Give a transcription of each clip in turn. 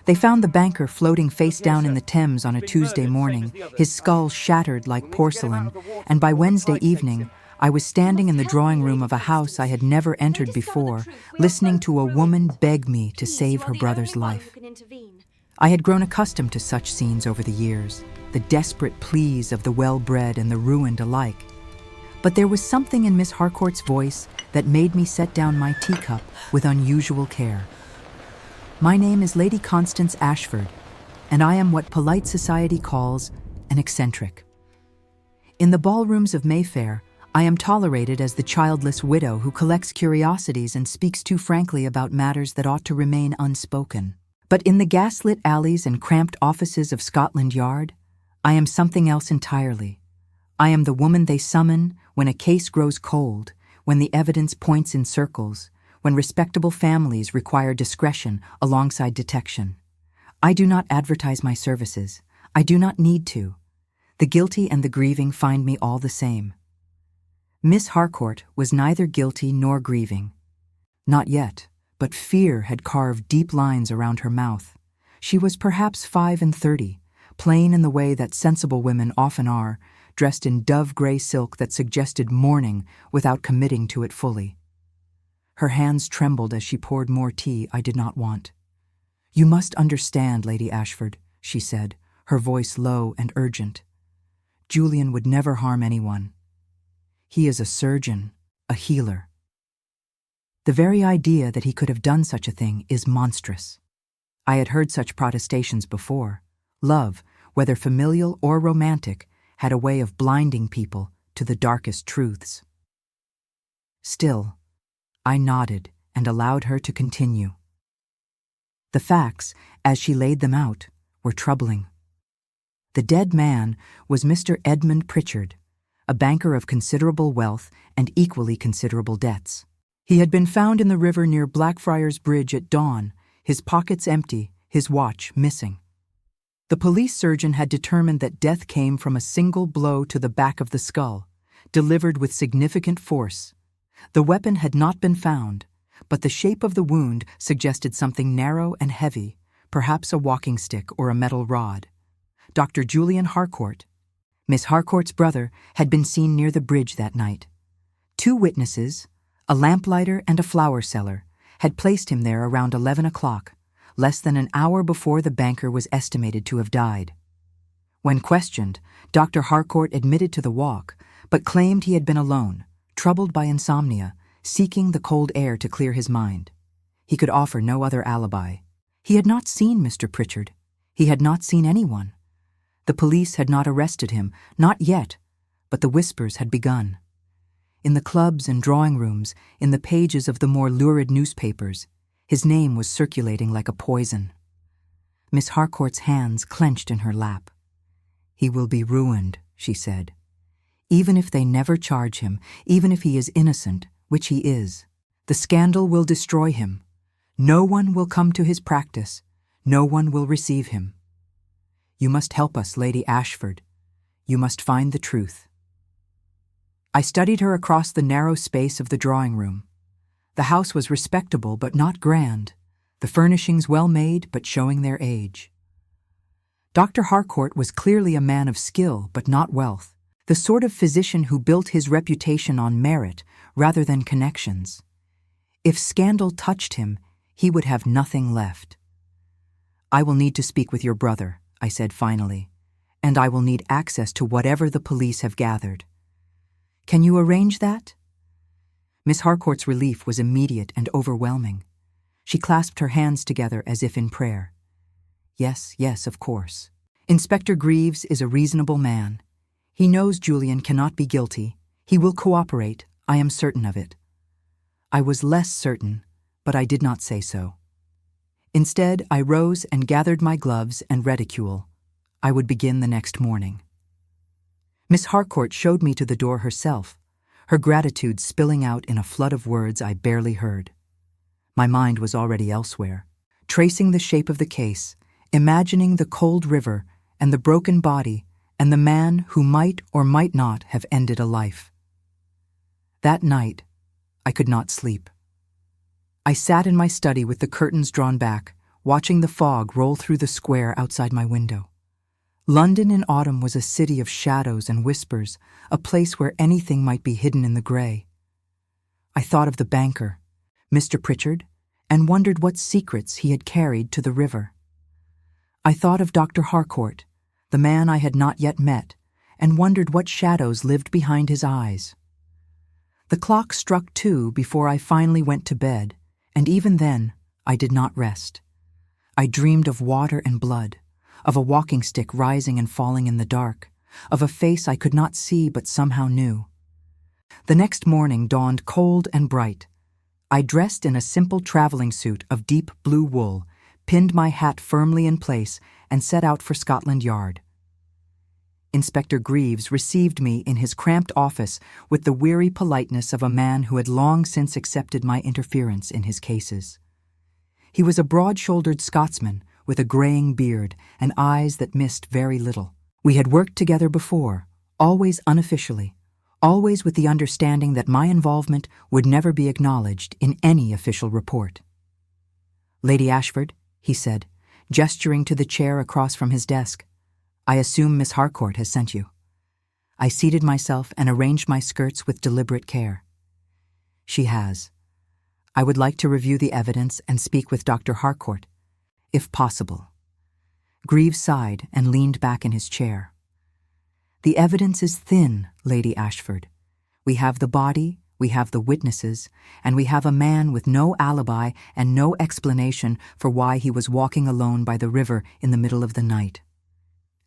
They found the banker floating face down in the Thames on a Tuesday morning, his skull shattered like porcelain, and by Wednesday evening, I was standing in the drawing room of a house I had never entered before, listening to a woman beg me to save her brother's life. I had grown accustomed to such scenes over the years, the desperate pleas of the well-bred and the ruined alike. But there was something in Miss Harcourt's voice that made me set down my teacup with unusual care. My name is Lady Constance Ashford, and I am what polite society calls an eccentric. In the ballrooms of Mayfair, I am tolerated as the childless widow who collects curiosities and speaks too frankly about matters that ought to remain unspoken. But in the gaslit alleys and cramped offices of Scotland Yard, I am something else entirely. I am the woman they summon when a case grows cold, when the evidence points in circles, when respectable families require discretion alongside detection. I do not advertise my services. I do not need to. The guilty and the grieving find me all the same. Miss Harcourt was neither guilty nor grieving. Not yet, but fear had carved deep lines around her mouth. She was perhaps 35, plain in the way that sensible women often are, dressed in dove-gray silk that suggested mourning without committing to it fully. Her hands trembled as she poured more tea I did not want. "You must understand, Lady Ashford," she said, her voice low and urgent. "Julian would never harm anyone. He is a surgeon, a healer. The very idea that he could have done such a thing is monstrous." I had heard such protestations before. Love, whether familial or romantic, had a way of blinding people to the darkest truths. Still, I nodded and allowed her to continue. The facts, as she laid them out, were troubling. The dead man was Mr. Edmund Pritchard, a banker of considerable wealth and equally considerable debts. He had been found in the river near Blackfriars Bridge at dawn, his pockets empty, his watch missing. The police surgeon had determined that death came from a single blow to the back of the skull, delivered with significant force. The weapon had not been found, but the shape of the wound suggested something narrow and heavy, perhaps a walking stick or a metal rod. Dr. Julian Harcourt, Miss Harcourt's brother, had been seen near the bridge that night. 2 witnesses, a lamplighter and a flower seller, had placed him there around 11 o'clock, less than an hour before the banker was estimated to have died. When questioned, Dr. Harcourt admitted to the walk, but claimed he had been alone, troubled by insomnia, seeking the cold air to clear his mind. He could offer no other alibi. He had not seen Mr. Pritchard. He had not seen anyone. The police had not arrested him, not yet, but the whispers had begun. In the clubs and drawing rooms, in the pages of the more lurid newspapers, his name was circulating like a poison. Miss Harcourt's hands clenched in her lap. "He will be ruined," she said. "Even if they never charge him, even if he is innocent, which he is, the scandal will destroy him. No one will come to his practice. No one will receive him. You must help us, Lady Ashford. You must find the truth." I studied her across the narrow space of the drawing room. The house was respectable but not grand, the furnishings well made but showing their age. Dr. Harcourt was clearly a man of skill but not wealth, the sort of physician who built his reputation on merit rather than connections. If scandal touched him, he would have nothing left. "I will need to speak with your brother," I said finally, "and I will need access to whatever the police have gathered. Can you arrange that?" Miss Harcourt's relief was immediate and overwhelming. She clasped her hands together as if in prayer. "Yes, yes, of course. Inspector Greaves is a reasonable man. He knows Julian cannot be guilty. He will cooperate, I am certain of it." I was less certain, but I did not say so. Instead, I rose and gathered my gloves and reticule. I would begin the next morning. Miss Harcourt showed me to the door herself, her gratitude spilling out in a flood of words I barely heard. My mind was already elsewhere, tracing the shape of the case, imagining the cold river and the broken body and the man who might or might not have ended a life. That night, I could not sleep. I sat in my study with the curtains drawn back, watching the fog roll through the square outside my window. London in autumn was a city of shadows and whispers, a place where anything might be hidden in the grey. I thought of the banker, Mr. Pritchard, and wondered what secrets he had carried to the river. I thought of Dr. Harcourt, the man I had not yet met, and wondered what shadows lived behind his eyes. The clock struck 2 before I finally went to bed, and even then I did not rest. I dreamed of water and blood, of a walking stick rising and falling in the dark, of a face I could not see but somehow knew. The next morning dawned cold and bright. I dressed in a simple traveling suit of deep blue wool, pinned my hat firmly in place, and set out for Scotland Yard. Inspector Greaves received me in his cramped office with the weary politeness of a man who had long since accepted my interference in his cases. He was a broad-shouldered Scotsman with a greying beard and eyes that missed very little. We had worked together before, always unofficially, always with the understanding that my involvement would never be acknowledged in any official report. "Lady Ashford," he said, gesturing to the chair across from his desk, "I assume Miss Harcourt has sent you." I seated myself and arranged my skirts with deliberate care. "She has. I would like to review the evidence and speak with Dr. Harcourt, if possible." Greaves sighed and leaned back in his chair. "The evidence is thin, Lady Ashford. We have the body, we have the witnesses, and we have a man with no alibi and no explanation for why he was walking alone by the river in the middle of the night.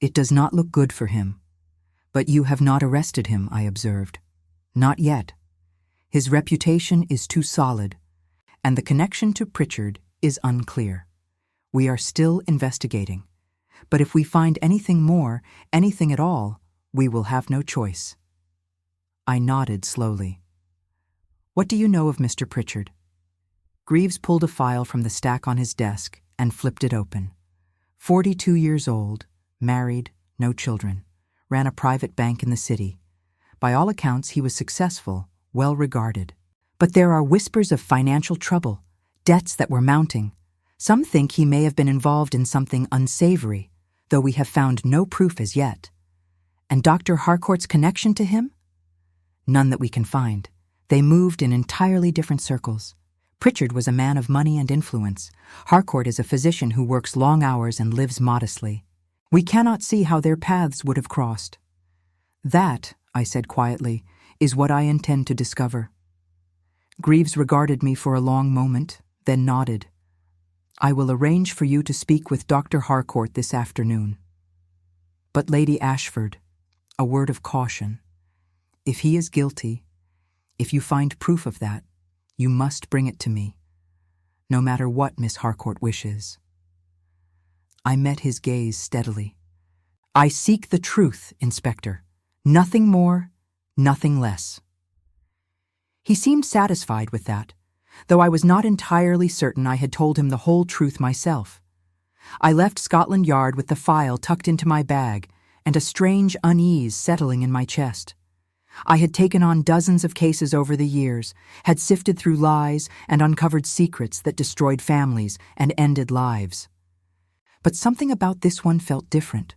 It does not look good for him. But you have not arrested him, I observed. Not yet. His reputation is too solid, and the connection to Pritchard is unclear. We are still investigating. But if we find anything more, anything at all, we will have no choice." I nodded slowly. "What do you know of Mr. Pritchard?" Greaves pulled a file from the stack on his desk and flipped it open. 42 years old, married, no children, ran a private bank in the city. By all accounts, he was successful, well regarded. But there are whispers of financial trouble, debts that were mounting. Some think he may have been involved in something unsavory, though we have found no proof as yet. And Dr. Harcourt's connection to him? None that we can find. They moved in entirely different circles. Pritchard was a man of money and influence. Harcourt is a physician who works long hours and lives modestly. We cannot see how their paths would have crossed. That, I said quietly, is what I intend to discover. Greaves regarded me for a long moment, then nodded. "I will arrange for you to speak with Dr. Harcourt this afternoon. But Lady Ashford, a word of caution. If he is guilty, if you find proof of that, you must bring it to me, no matter what Miss Harcourt wishes." I met his gaze steadily. "I seek the truth, Inspector. Nothing more, nothing less." He seemed satisfied with that, though I was not entirely certain I had told him the whole truth myself. I left Scotland Yard with the file tucked into my bag and a strange unease settling in my chest. I had taken on dozens of cases over the years, had sifted through lies and uncovered secrets that destroyed families and ended lives. But something about this one felt different.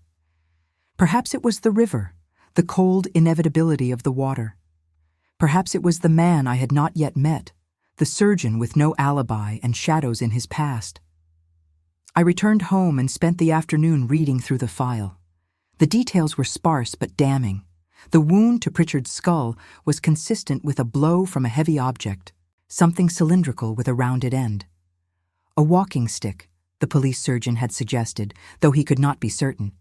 Perhaps it was the river, the cold inevitability of the water. Perhaps it was the man I had not yet met, the surgeon with no alibi and shadows in his past. I returned home and spent the afternoon reading through the file. The details were sparse but damning. The wound to Pritchard's skull was consistent with a blow from a heavy object, something cylindrical with a rounded end. A walking stick, the police surgeon had suggested, though he could not be certain.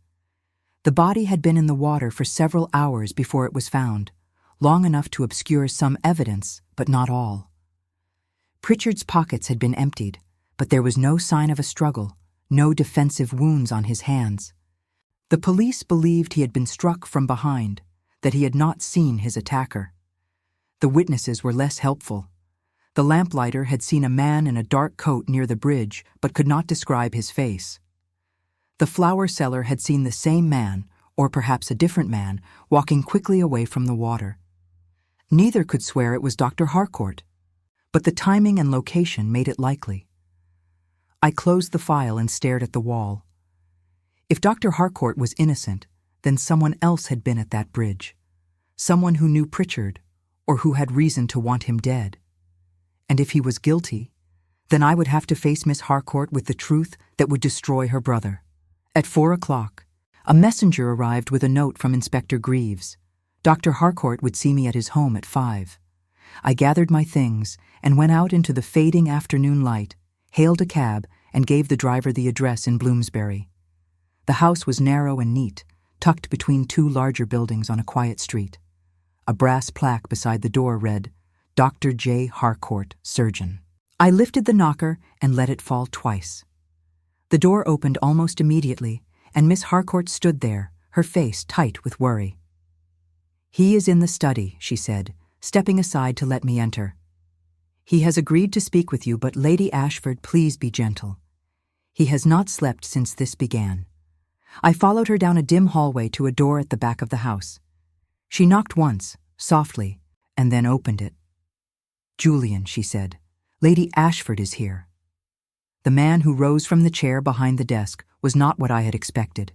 The body had been in the water for several hours before it was found, long enough to obscure some evidence, but not all. Pritchard's pockets had been emptied, but there was no sign of a struggle, no defensive wounds on his hands. The police believed he had been struck from behind, that he had not seen his attacker. The witnesses were less helpful. The lamplighter had seen a man in a dark coat near the bridge, but could not describe his face. The flower seller had seen the same man, or perhaps a different man, walking quickly away from the water. Neither could swear it was Dr. Harcourt, but the timing and location made it likely. I closed the file and stared at the wall. If Dr. Harcourt was innocent, then someone else had been at that bridge. Someone who knew Pritchard, or who had reason to want him dead. And if he was guilty, then I would have to face Miss Harcourt with the truth that would destroy her brother. At 4 o'clock, a messenger arrived with a note from Inspector Greaves. Dr. Harcourt would see me at his home at 5. I gathered my things and went out into the fading afternoon light, hailed a cab, and gave the driver the address in Bloomsbury. The house was narrow and neat, tucked between two larger buildings on a quiet street. A brass plaque beside the door read, Dr. J. Harcourt, Surgeon. I lifted the knocker and let it fall twice. The door opened almost immediately, and Miss Harcourt stood there, her face tight with worry. "He is in the study," she said, stepping aside to let me enter. "He has agreed to speak with you, but Lady Ashford, please be gentle. He has not slept since this began." I followed her down a dim hallway to a door at the back of the house. She knocked once, softly, and then opened it. "Julian," she said, "Lady Ashford is here." The man who rose from the chair behind the desk was not what I had expected.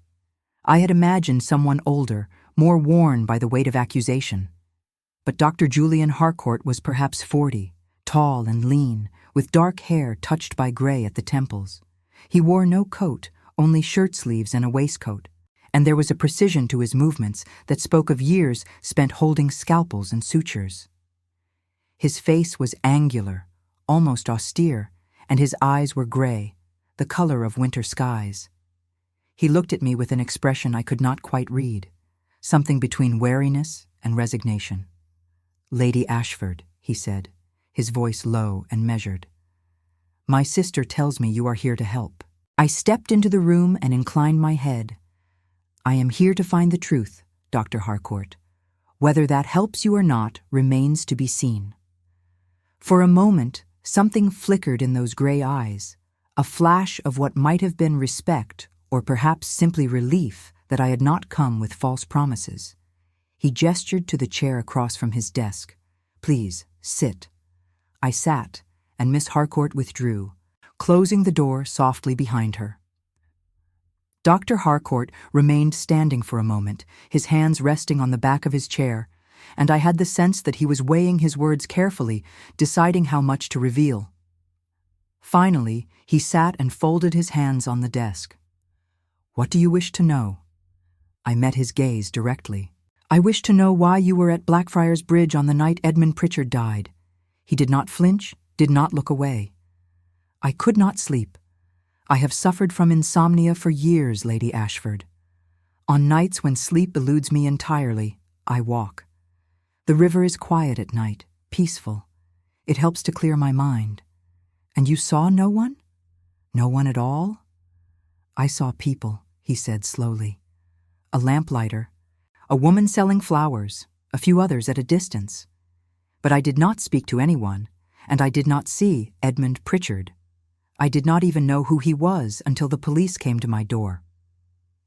I had imagined someone older, more worn by the weight of accusation. But Dr. Julian Harcourt was perhaps 40, tall and lean, with dark hair touched by gray at the temples. He wore no coat, only shirt sleeves and a waistcoat, and there was a precision to his movements that spoke of years spent holding scalpels and sutures. His face was angular, almost austere, and his eyes were gray, the color of winter skies. He looked at me with an expression I could not quite read, something between wariness and resignation. "Lady Ashford," he said, his voice low and measured. "My sister tells me you are here to help." I stepped into the room and inclined my head. "I am here to find the truth, Dr. Harcourt. Whether that helps you or not remains to be seen." For a moment, something flickered in those gray eyes, a flash of what might have been respect or perhaps simply relief that I had not come with false promises. He gestured to the chair across from his desk. "Please, sit." I sat, and Miss Harcourt withdrew, closing the door softly behind her. Dr. Harcourt remained standing for a moment, his hands resting on the back of his chair, and I had the sense that he was weighing his words carefully, deciding how much to reveal. Finally, he sat and folded his hands on the desk. "What do you wish to know?" I met his gaze directly. "I wish to know why you were at Blackfriars Bridge on the night Edmund Pritchard died." He did not flinch, did not look away. "I could not sleep. I have suffered from insomnia for years, Lady Ashford. On nights when sleep eludes me entirely, I walk. The river is quiet at night, peaceful. It helps to clear my mind. And you saw no one? No one at all?" "I saw people," he said slowly. "A lamplighter, a woman selling flowers, a few others at a distance. But I did not speak to anyone, and I did not see Edmund Pritchard. I did not even know who he was until the police came to my door."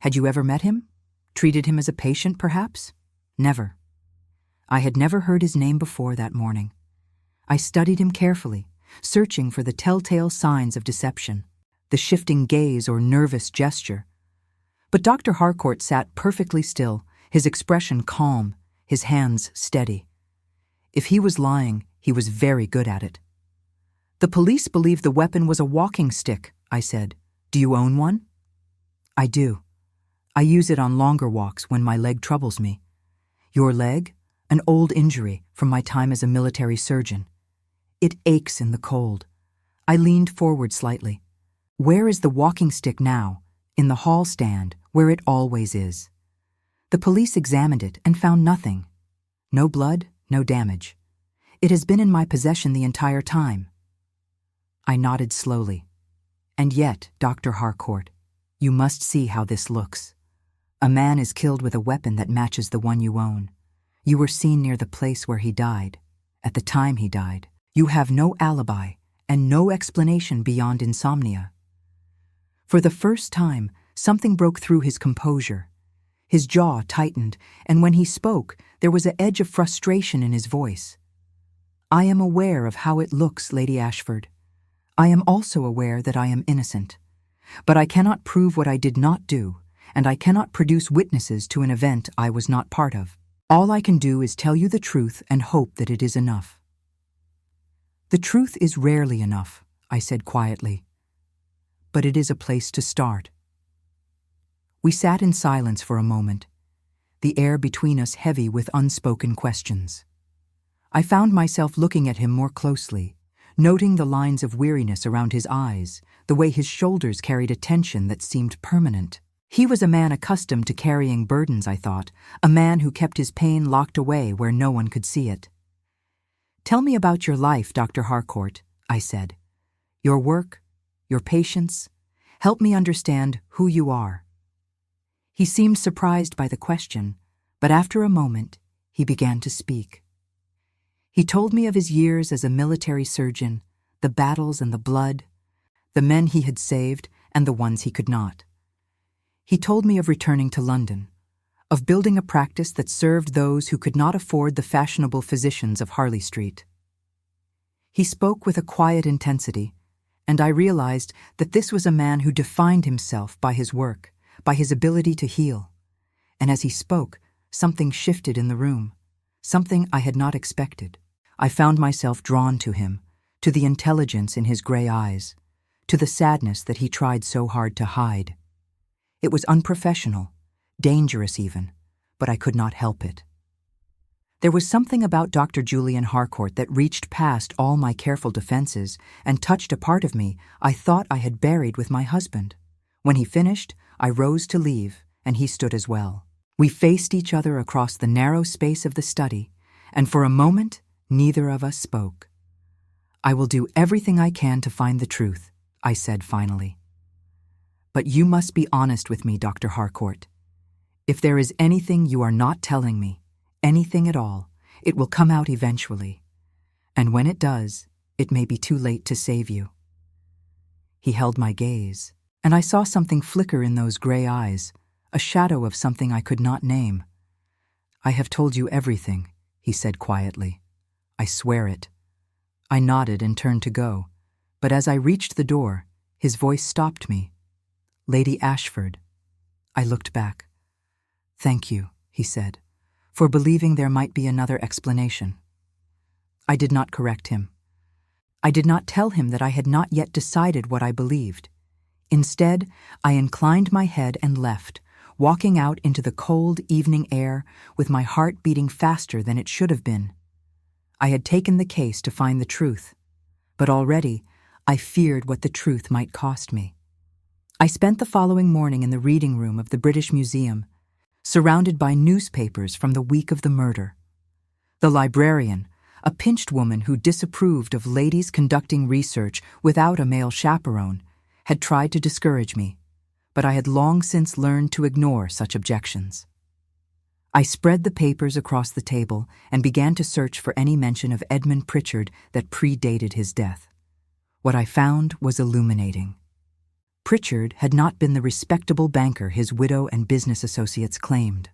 "Had you ever met him? Treated him as a patient, perhaps?" "Never." I had never heard his name before that morning. I studied him carefully, searching for the telltale signs of deception, the shifting gaze or nervous gesture. But Dr. Harcourt sat perfectly still, his expression calm, his hands steady. If he was lying, he was very good at it. "The police believe the weapon was a walking stick," I said. "Do you own one?" "I do. I use it on longer walks when my leg troubles me." "Your leg?" "An old injury from my time as a military surgeon. It aches in the cold." I leaned forward slightly. "Where is the walking stick now?" "In the hall stand, where it always is." "The police examined it and found nothing. No blood, no damage. It has been in my possession the entire time." I nodded slowly. "And yet, Dr. Harcourt, you must see how this looks. A man is killed with a weapon that matches the one you own. You were seen near the place where he died, at the time he died. You have no alibi and no explanation beyond insomnia." For the first time, something broke through his composure. His jaw tightened, and when he spoke, there was an edge of frustration in his voice. "I am aware of how it looks, Lady Ashford. I am also aware that I am innocent, but I cannot prove what I did not do, and I cannot produce witnesses to an event I was not part of. All I can do is tell you the truth and hope that it is enough." "The truth is rarely enough," I said quietly, "but it is a place to start." We sat in silence for a moment, the air between us heavy with unspoken questions. I found myself looking at him more closely, noting the lines of weariness around his eyes, the way his shoulders carried a tension that seemed permanent. He was a man accustomed to carrying burdens, I thought, a man who kept his pain locked away where no one could see it. "Tell me about your life, Dr. Harcourt," I said. "Your work, your patience. Help me understand who you are." He seemed surprised by the question, but after a moment, he began to speak. He told me of his years as a military surgeon, the battles and the blood, the men he had saved and the ones he could not. He told me of returning to London, of building a practice that served those who could not afford the fashionable physicians of Harley Street. He spoke with a quiet intensity, and I realized that this was a man who defined himself by his work, by his ability to heal. And as he spoke, something shifted in the room, something I had not expected. I found myself drawn to him, to the intelligence in his gray eyes, to the sadness that he tried so hard to hide. It was unprofessional, dangerous even, but I could not help it. There was something about Dr. Julian Harcourt that reached past all my careful defenses and touched a part of me I thought I had buried with my husband. When he finished, I rose to leave, and he stood as well. We faced each other across the narrow space of the study, and for a moment, neither of us spoke. "I will do everything I can to find the truth," I said finally. "But you must be honest with me, Dr. Harcourt. If there is anything you are not telling me, anything at all, it will come out eventually. And when it does, it may be too late to save you." He held my gaze, and I saw something flicker in those gray eyes, a shadow of something I could not name. "I have told you everything," he said quietly. "I swear it." I nodded and turned to go, but as I reached the door, his voice stopped me. "Lady Ashford." I looked back. "Thank you," he said, "for believing there might be another explanation." I did not correct him. I did not tell him that I had not yet decided what I believed. Instead, I inclined my head and left, walking out into the cold evening air with my heart beating faster than it should have been. I had taken the case to find the truth, but already I feared what the truth might cost me. I spent the following morning in the reading room of the British Museum, surrounded by newspapers from the week of the murder. The librarian, a pinched woman who disapproved of ladies conducting research without a male chaperone, had tried to discourage me, but I had long since learned to ignore such objections. I spread the papers across the table and began to search for any mention of Edmund Pritchard that predated his death. What I found was illuminating. Pritchard had not been the respectable banker his widow and business associates claimed.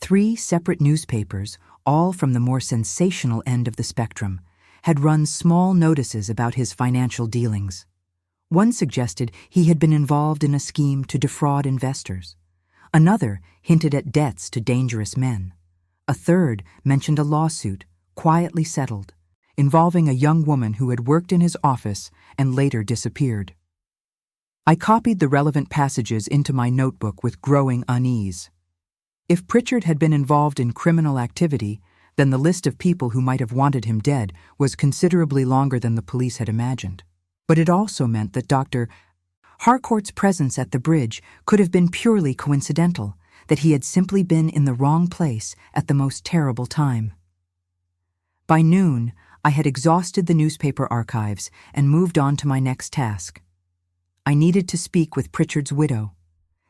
3 separate newspapers, all from the more sensational end of the spectrum, had run small notices about his financial dealings. One suggested he had been involved in a scheme to defraud investors. Another hinted at debts to dangerous men. A third mentioned a lawsuit, quietly settled, involving a young woman who had worked in his office and later disappeared. I copied the relevant passages into my notebook with growing unease. If Pritchard had been involved in criminal activity, then the list of people who might have wanted him dead was considerably longer than the police had imagined. But it also meant that Dr. Harcourt's presence at the bridge could have been purely coincidental, that he had simply been in the wrong place at the most terrible time. By noon, I had exhausted the newspaper archives and moved on to my next task. I needed to speak with Pritchard's widow.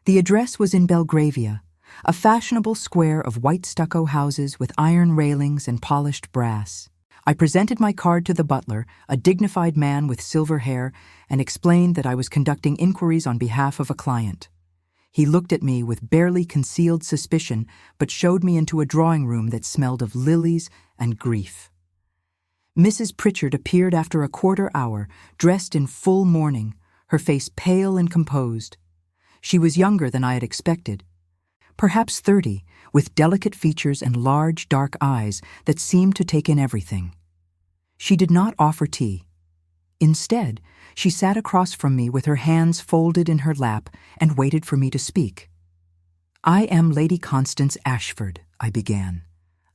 The address was in Belgravia, a fashionable square of white stucco houses with iron railings and polished brass. I presented my card to the butler, a dignified man with silver hair, and explained that I was conducting inquiries on behalf of a client. He looked at me with barely concealed suspicion, but showed me into a drawing room that smelled of lilies and grief. Mrs. Pritchard appeared after a quarter hour, dressed in full mourning, her face pale and composed. She was younger than I had expected, perhaps 30, with delicate features and large, dark eyes that seemed to take in everything. She did not offer tea. Instead, she sat across from me with her hands folded in her lap and waited for me to speak. "I am Lady Constance Ashford," I began.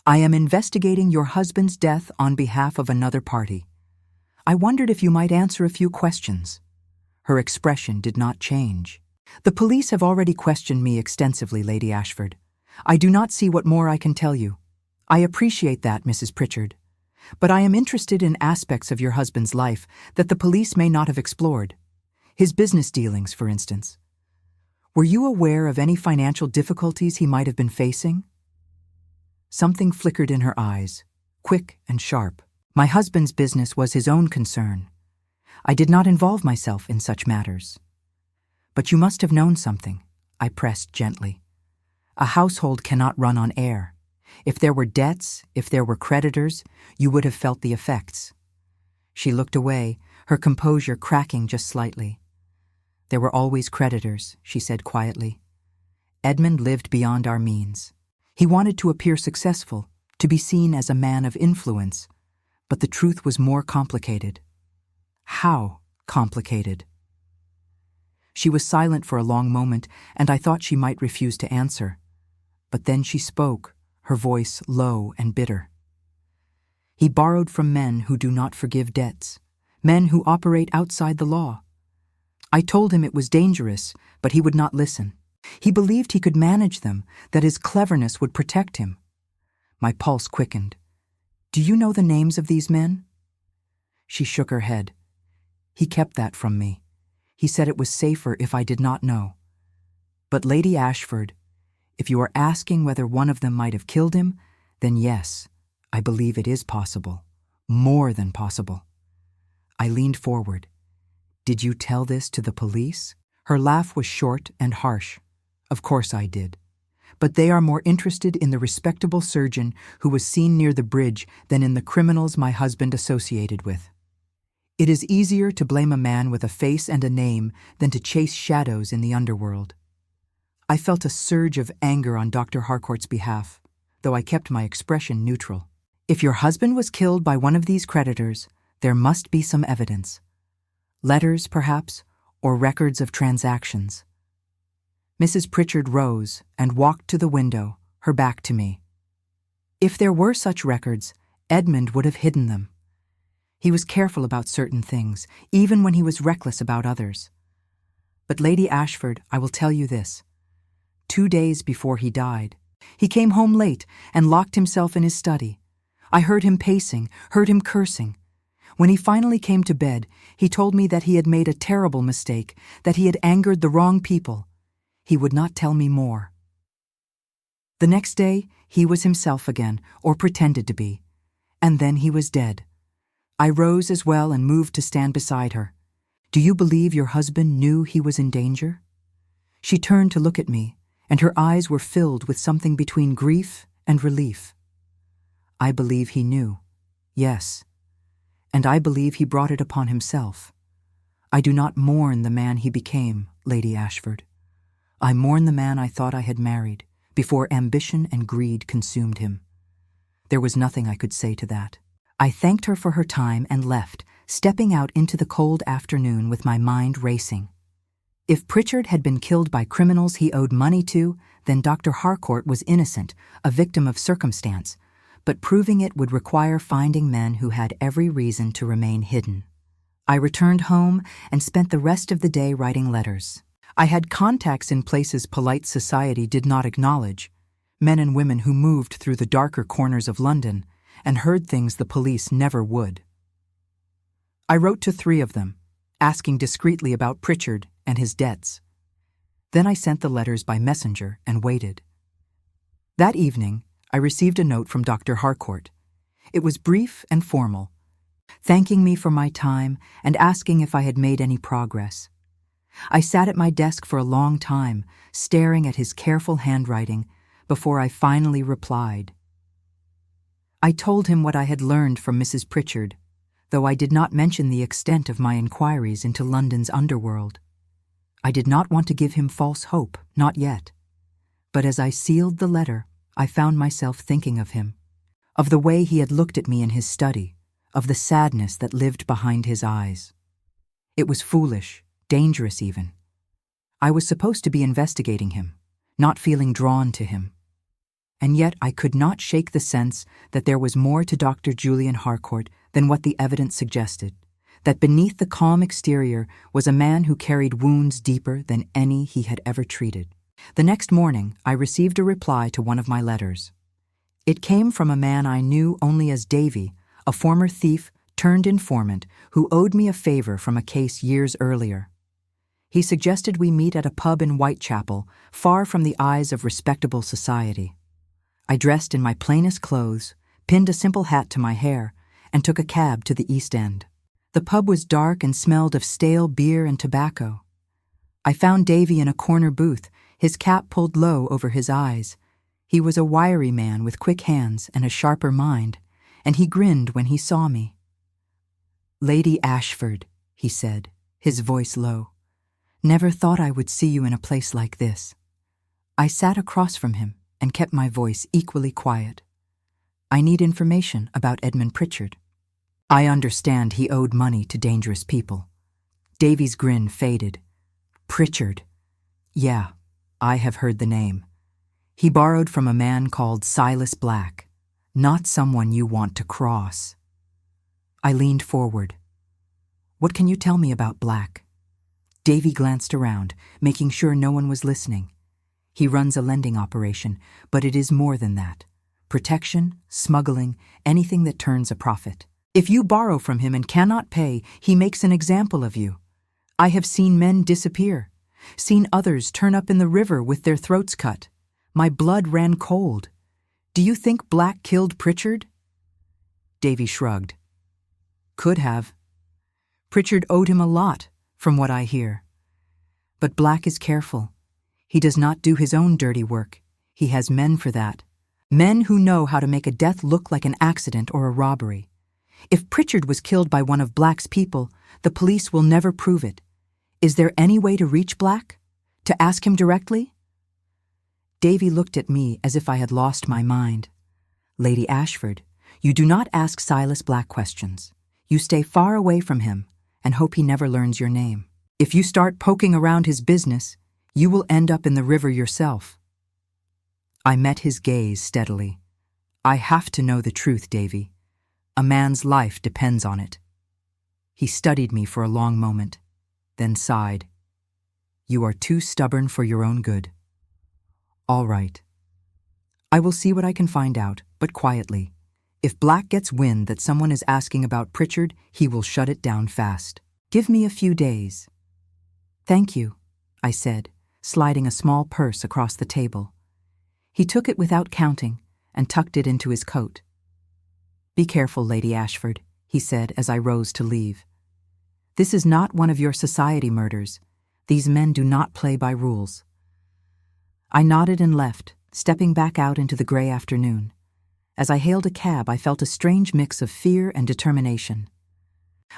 "I am investigating your husband's death on behalf of another party. I wondered if you might answer a few questions." Her expression did not change. "The police have already questioned me extensively, Lady Ashford. I do not see what more I can tell you. I appreciate that, Mrs. Pritchard. But I am interested in aspects of your husband's life that the police may not have explored. His business dealings, for instance. Were you aware of any financial difficulties he might have been facing?" Something flickered in her eyes, quick and sharp. My husband's business was his own concern. I did not involve myself in such matters. "But you must have known something," I pressed gently. "A household cannot run on air. If there were debts, if there were creditors, you would have felt the effects." She looked away, her composure cracking just slightly. "There were always creditors," she said quietly. "Edmund lived beyond our means. He wanted to appear successful, to be seen as a man of influence, but the truth was more complicated." "How complicated?" She was silent for a long moment, and I thought she might refuse to answer. But then she spoke, her voice low and bitter. "He borrowed from men who do not forgive debts, men who operate outside the law. I told him it was dangerous, but he would not listen. He believed he could manage them, that his cleverness would protect him." My pulse quickened. "Do you know the names of these men?" She shook her head. "He kept that from me. He said it was safer if I did not know. But Lady Ashford, if you are asking whether one of them might have killed him, then yes, I believe it is possible. More than possible." I leaned forward. "Did you tell this to the police?" Her laugh was short and harsh. "Of course I did. But they are more interested in the respectable surgeon who was seen near the bridge than in the criminals my husband associated with. It is easier to blame a man with a face and a name than to chase shadows in the underworld." I felt a surge of anger on Dr. Harcourt's behalf, though I kept my expression neutral. "If your husband was killed by one of these creditors, there must be some evidence. Letters, perhaps, or records of transactions." Mrs. Pritchard rose and walked to the window, her back to me. "If there were such records, Edmund would have hidden them. He was careful about certain things, even when he was reckless about others. But Lady Ashford, I will tell you this. 2 days before he died, he came home late and locked himself in his study. I heard him pacing, heard him cursing. When he finally came to bed, he told me that he had made a terrible mistake, that he had angered the wrong people. He would not tell me more. The next day, he was himself again, or pretended to be. And then he was dead. I rose as well and moved to stand beside her. "Do you believe your husband knew he was in danger?" She turned to look at me, and her eyes were filled with something between grief and relief. "I believe he knew, yes. And I believe he brought it upon himself. I do not mourn the man he became, Lady Ashford. I mourn the man I thought I had married, before ambition and greed consumed him." There was nothing I could say to that. I thanked her for her time and left, stepping out into the cold afternoon with my mind racing. If Pritchard had been killed by criminals he owed money to, then Dr. Harcourt was innocent, a victim of circumstance, but proving it would require finding men who had every reason to remain hidden. I returned home and spent the rest of the day writing letters. I had contacts in places polite society did not acknowledge, men and women who moved through the darker corners of London and heard things the police never would. I wrote to 3 of them, asking discreetly about Pritchard and his debts. Then I sent the letters by messenger and waited. That evening, I received a note from Dr. Harcourt. It was brief and formal, thanking me for my time and asking if I had made any progress. I sat at my desk for a long time, staring at his careful handwriting, before I finally replied. I told him what I had learned from Mrs. Pritchard, though I did not mention the extent of my inquiries into London's underworld. I did not want to give him false hope, not yet. But as I sealed the letter, I found myself thinking of him, of the way he had looked at me in his study, of the sadness that lived behind his eyes. It was foolish, dangerous even. I was supposed to be investigating him, not feeling drawn to him. And yet I could not shake the sense that there was more to Dr. Julian Harcourt than what the evidence suggested, that beneath the calm exterior was a man who carried wounds deeper than any he had ever treated. The next morning, I received a reply to one of my letters. It came from a man I knew only as Davy, a former thief turned informant who owed me a favor from a case years earlier. He suggested we meet at a pub in Whitechapel, far from the eyes of respectable society. I dressed in my plainest clothes, pinned a simple hat to my hair, and took a cab to the East End. The pub was dark and smelled of stale beer and tobacco. I found Davy in a corner booth, his cap pulled low over his eyes. He was a wiry man with quick hands and a sharper mind, and he grinned when he saw me. "Lady Ashford," he said, his voice low. "Never thought I would see you in a place like this." I sat across from him and kept my voice equally quiet. "I need information about Edmund Pritchard." I understand he owed money to dangerous people. Davy's grin faded. "Pritchard. Yeah, I have heard the name. He borrowed from a man called Silas Black, not someone you want to cross." I leaned forward. "What can you tell me about Black?" Davy glanced around, making sure no one was listening. "He runs a lending operation, but it is more than that. Protection, smuggling, anything that turns a profit. If you borrow from him and cannot pay, he makes an example of you. I have seen men disappear, seen others turn up in the river with their throats cut. My blood ran cold. Do you think Black killed Pritchard?" Davy shrugged. "Could have. Pritchard owed him a lot, from what I hear. But Black is careful. He does not do his own dirty work. He has men for that. Men who know how to make a death look like an accident or a robbery. If Pritchard was killed by one of Black's people, the police will never prove it. Is there any way to reach Black? To ask him directly?" Davy looked at me as if I had lost my mind. "Lady Ashford, you do not ask Silas Black questions. You stay far away from him and hope he never learns your name. If you start poking around his business, you will end up in the river yourself." I met his gaze steadily. "I have to know the truth, Davy. A man's life depends on it." He studied me for a long moment, then sighed. "You are too stubborn for your own good." "All right. I will see what I can find out, but quietly. If Black gets wind that someone is asking about Pritchard, he will shut it down fast. Give me a few days." "Thank you," I said, sliding a small purse across the table. He took it without counting and tucked it into his coat. "Be careful, Lady Ashford," he said as I rose to leave. "This is not one of your society murders. These men do not play by rules." I nodded and left, stepping back out into the gray afternoon. As I hailed a cab, I felt a strange mix of fear and determination.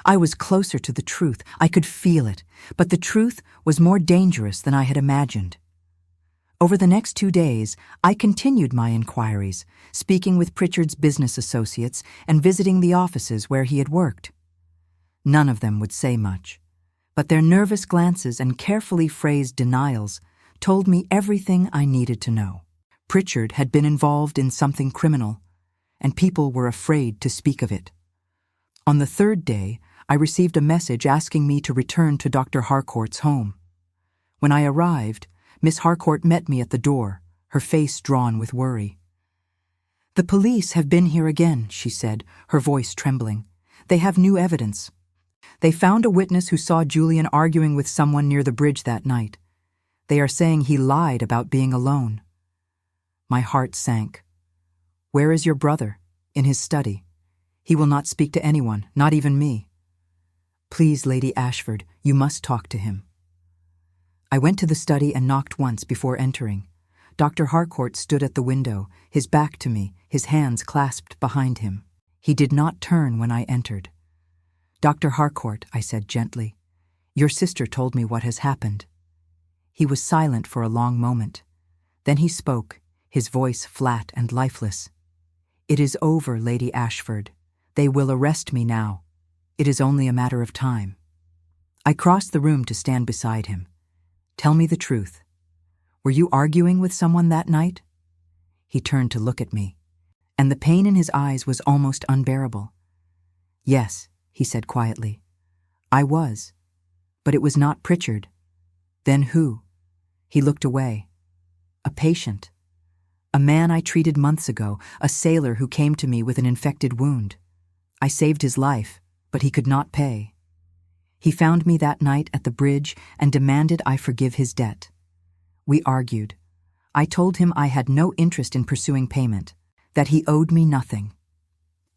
I was closer to the truth. I could feel it, but the truth was more dangerous than I had imagined. Over the next 2 days, I continued my inquiries, speaking with Pritchard's business associates and visiting the offices where he had worked. None of them would say much, but their nervous glances and carefully phrased denials told me everything I needed to know. Pritchard had been involved in something criminal, and people were afraid to speak of it. On the 3rd day, I received a message asking me to return to Dr. Harcourt's home. When I arrived, Miss Harcourt met me at the door, her face drawn with worry. "The police have been here again," she said, her voice trembling. "They have new evidence. They found a witness who saw Julian arguing with someone near the bridge that night. They are saying he lied about being alone." My heart sank. "Where is your brother?" "In his study. He will not speak to anyone, not even me." "Please, Lady Ashford, you must talk to him." I went to the study and knocked once before entering. Dr. Harcourt stood at the window, his back to me, his hands clasped behind him. He did not turn when I entered. "Dr. Harcourt," I said gently, "your sister told me what has happened." He was silent for a long moment. Then he spoke, his voice flat and lifeless. "It is over, Lady Ashford. They will arrest me now. It is only a matter of time." I crossed the room to stand beside him. "Tell me the truth. Were you arguing with someone that night?" He turned to look at me, and the pain in his eyes was almost unbearable. "Yes," he said quietly. "I was. But it was not Pritchard." "Then who?" He looked away. "A patient. A man I treated months ago, a sailor who came to me with an infected wound. I saved his life, but he could not pay. He found me that night at the bridge and demanded I forgive his debt. We argued. I told him I had no interest in pursuing payment, that he owed me nothing.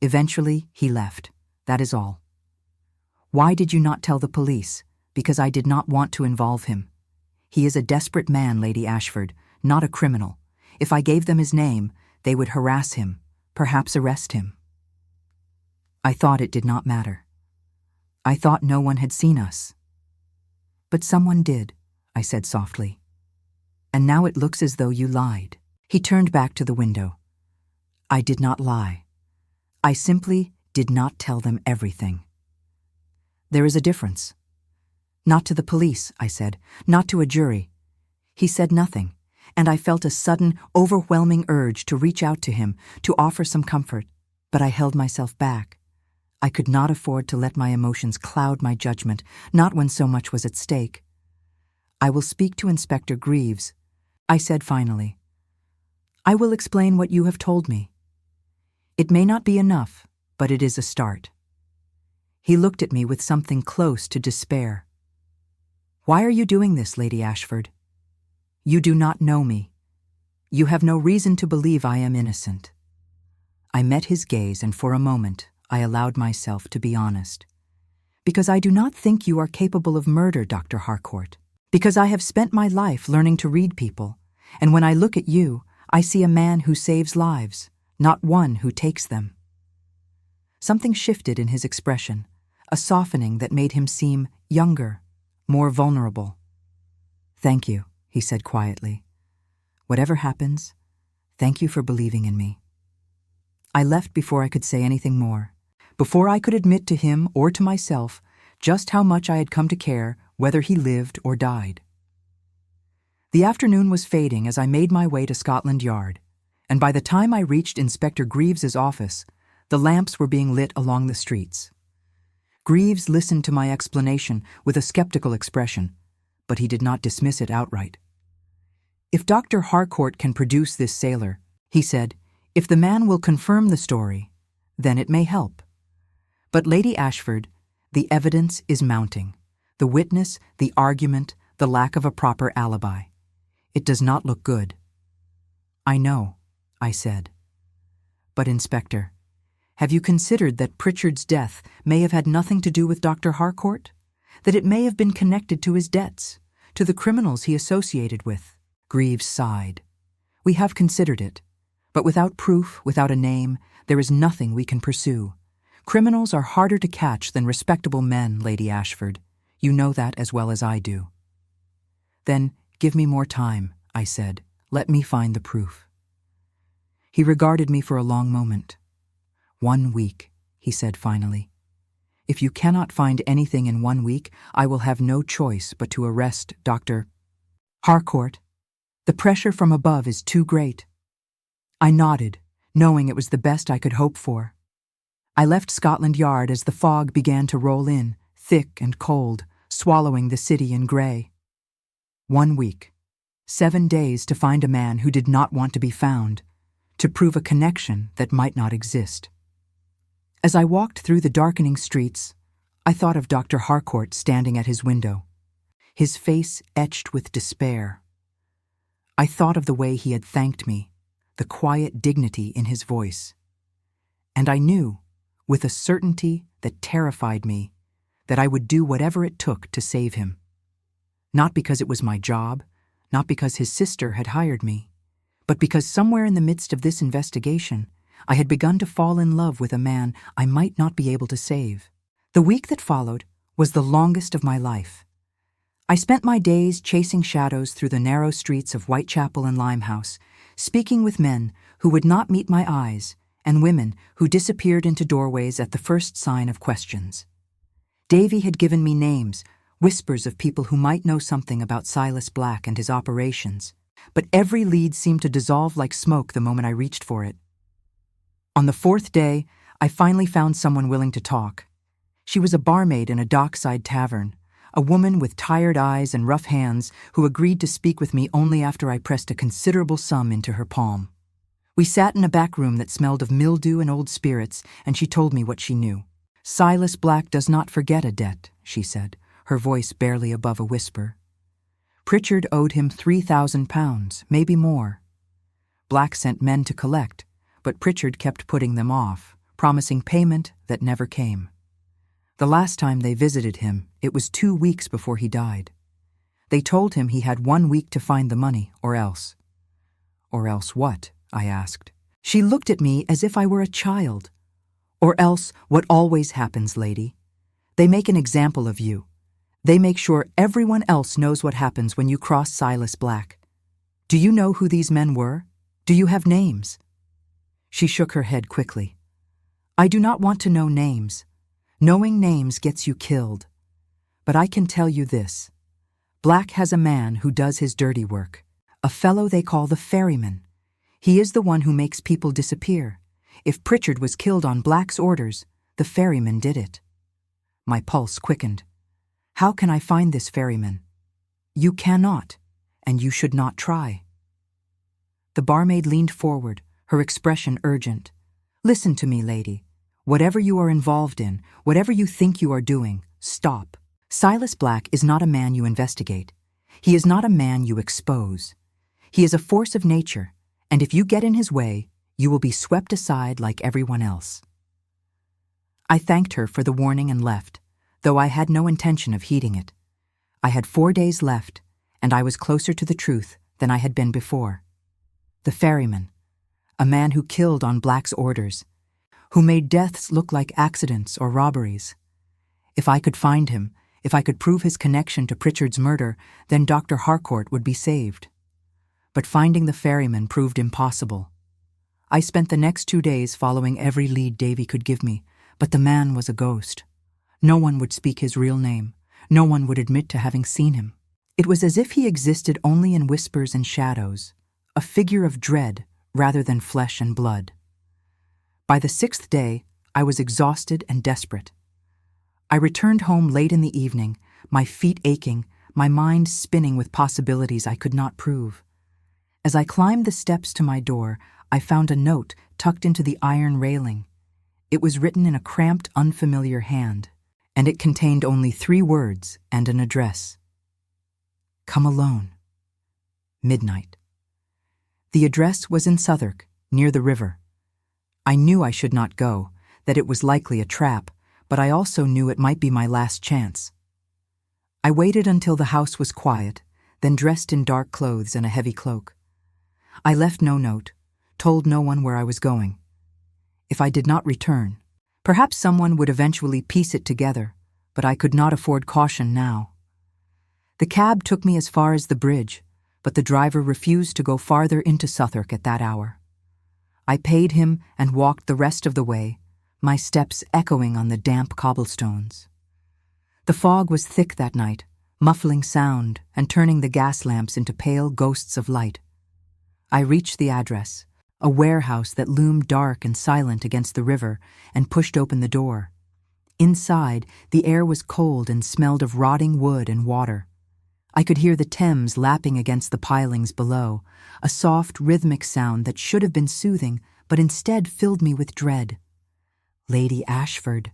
Eventually, he left. That is all." "Why did you not tell the police?" "Because I did not want to involve him. He is a desperate man, Lady Ashford, not a criminal. If I gave them his name, they would harass him, perhaps arrest him." I thought it did not matter. I thought no one had seen us. "But someone did," I said softly. "And now it looks as though you lied." He turned back to the window. "I did not lie. I simply did not tell them everything." "There is a difference." "Not to the police," I said, "not to a jury." He said nothing, and I felt a sudden, overwhelming urge to reach out to him, to offer some comfort, but I held myself back. I could not afford to let my emotions cloud my judgment, not when so much was at stake. "I will speak to Inspector Greaves," I said finally. "I will explain what you have told me. It may not be enough, but it is a start." He looked at me with something close to despair. "Why are you doing this, Lady Ashford? You do not know me. You have no reason to believe I am innocent." I met his gaze, and for a moment I allowed myself to be honest. "Because I do not think you are capable of murder, Dr. Harcourt. Because I have spent my life learning to read people, and when I look at you, I see a man who saves lives, not one who takes them." Something shifted in his expression, a softening that made him seem younger, more vulnerable. "Thank you," he said quietly. "Whatever happens, thank you for believing in me." I left before I could say anything more, before I could admit to him or to myself just how much I had come to care whether he lived or died. The afternoon was fading as I made my way to Scotland Yard, and by the time I reached Inspector Greaves's office, the lamps were being lit along the streets. Greaves listened to my explanation with a skeptical expression, but he did not dismiss it outright. "If Dr. Harcourt can produce this sailor," he said, "if the man will confirm the story, then it may help. But Lady Ashford, the evidence is mounting. The witness, the argument, the lack of a proper alibi. It does not look good." "I know," I said. "But Inspector, have you considered that Pritchard's death may have had nothing to do with Dr. Harcourt? That it may have been connected to his debts, to the criminals he associated with?" Greaves sighed. "We have considered it, but without proof, without a name, there is nothing we can pursue. Criminals are harder to catch than respectable men, Lady Ashford. You know that as well as I do." "Then give me more time," I said. "Let me find the proof." He regarded me for a long moment. "1 week," he said finally. "If you cannot find anything in 1 week, I will have no choice but to arrest Dr. Harcourt. The pressure from above is too great." I nodded, knowing it was the best I could hope for. I left Scotland Yard as the fog began to roll in, thick and cold, swallowing the city in grey. 1 week. 7 days to find a man who did not want to be found, to prove a connection that might not exist. As I walked through the darkening streets, I thought of Dr. Harcourt standing at his window, his face etched with despair. I thought of the way he had thanked me, the quiet dignity in his voice. And I knew, with a certainty that terrified me, that I would do whatever it took to save him. Not because it was my job, not because his sister had hired me, but because somewhere in the midst of this investigation, I had begun to fall in love with a man I might not be able to save. The week that followed was the longest of my life. I spent my days chasing shadows through the narrow streets of Whitechapel and Limehouse, speaking with men who would not meet my eyes and women who disappeared into doorways at the first sign of questions. Davy had given me names, whispers of people who might know something about Silas Black and his operations, but every lead seemed to dissolve like smoke the moment I reached for it. On the fourth day, I finally found someone willing to talk. She was a barmaid in a dockside tavern, a woman with tired eyes and rough hands who agreed to speak with me only after I pressed a considerable sum into her palm. We sat in a back room that smelled of mildew and old spirits, and she told me what she knew. "Silas Black does not forget a debt," she said, her voice barely above a whisper. "Pritchard owed him £3,000, maybe more. Black sent men to collect, but Pritchard kept putting them off, promising payment that never came. The last time they visited him, it was 2 weeks before he died. They told him he had 1 week to find the money, or else." "Or else what?" I asked. She looked at me as if I were a child. "Or else what always happens, lady. They make an example of you. They make sure everyone else knows what happens when you cross Silas Black. Do you know who these men were? Do you have names?" She shook her head quickly. "I do not want to know names. Knowing names gets you killed. But I can tell you this. Black has a man who does his dirty work, a fellow they call the ferryman. He is the one who makes people disappear. If Pritchard was killed on Black's orders, the ferryman did it." My pulse quickened. "How can I find this ferryman?" "You cannot, and you should not try." The barmaid leaned forward, her expression urgent. "Listen to me, lady. Whatever you are involved in, whatever you think you are doing, stop. Silas Black is not a man you investigate. He is not a man you expose. He is a force of nature, and if you get in his way, you will be swept aside like everyone else." I thanked her for the warning and left, though I had no intention of heeding it. I had 4 days left, and I was closer to the truth than I had been before. The ferryman, a man who killed on Black's orders, who made deaths look like accidents or robberies. If I could find him, if I could prove his connection to Pritchard's murder, then Dr. Harcourt would be saved. But finding the ferryman proved impossible. I spent the next 2 days following every lead Davy could give me, but the man was a ghost. No one would speak his real name. No one would admit to having seen him. It was as if he existed only in whispers and shadows, a figure of dread rather than flesh and blood. By the 6th day, I was exhausted and desperate. I returned home late in the evening, my feet aching, my mind spinning with possibilities I could not prove. As I climbed the steps to my door, I found a note tucked into the iron railing. It was written in a cramped, unfamiliar hand, and it contained only 3 words and an address. "Come alone. Midnight." The address was in Southwark, near the river. I knew I should not go, that it was likely a trap, but I also knew it might be my last chance. I waited until the house was quiet, then dressed in dark clothes and a heavy cloak. I left no note, told no one where I was going. If I did not return, perhaps someone would eventually piece it together, but I could not afford caution now. The cab took me as far as the bridge, but the driver refused to go farther into Southwark at that hour. I paid him and walked the rest of the way, my steps echoing on the damp cobblestones. The fog was thick that night, muffling sound and turning the gas lamps into pale ghosts of light. I reached the address, a warehouse that loomed dark and silent against the river, and pushed open the door. Inside, the air was cold and smelled of rotting wood and water. I could hear the Thames lapping against the pilings below, a soft, rhythmic sound that should have been soothing, but instead filled me with dread. "Lady Ashford."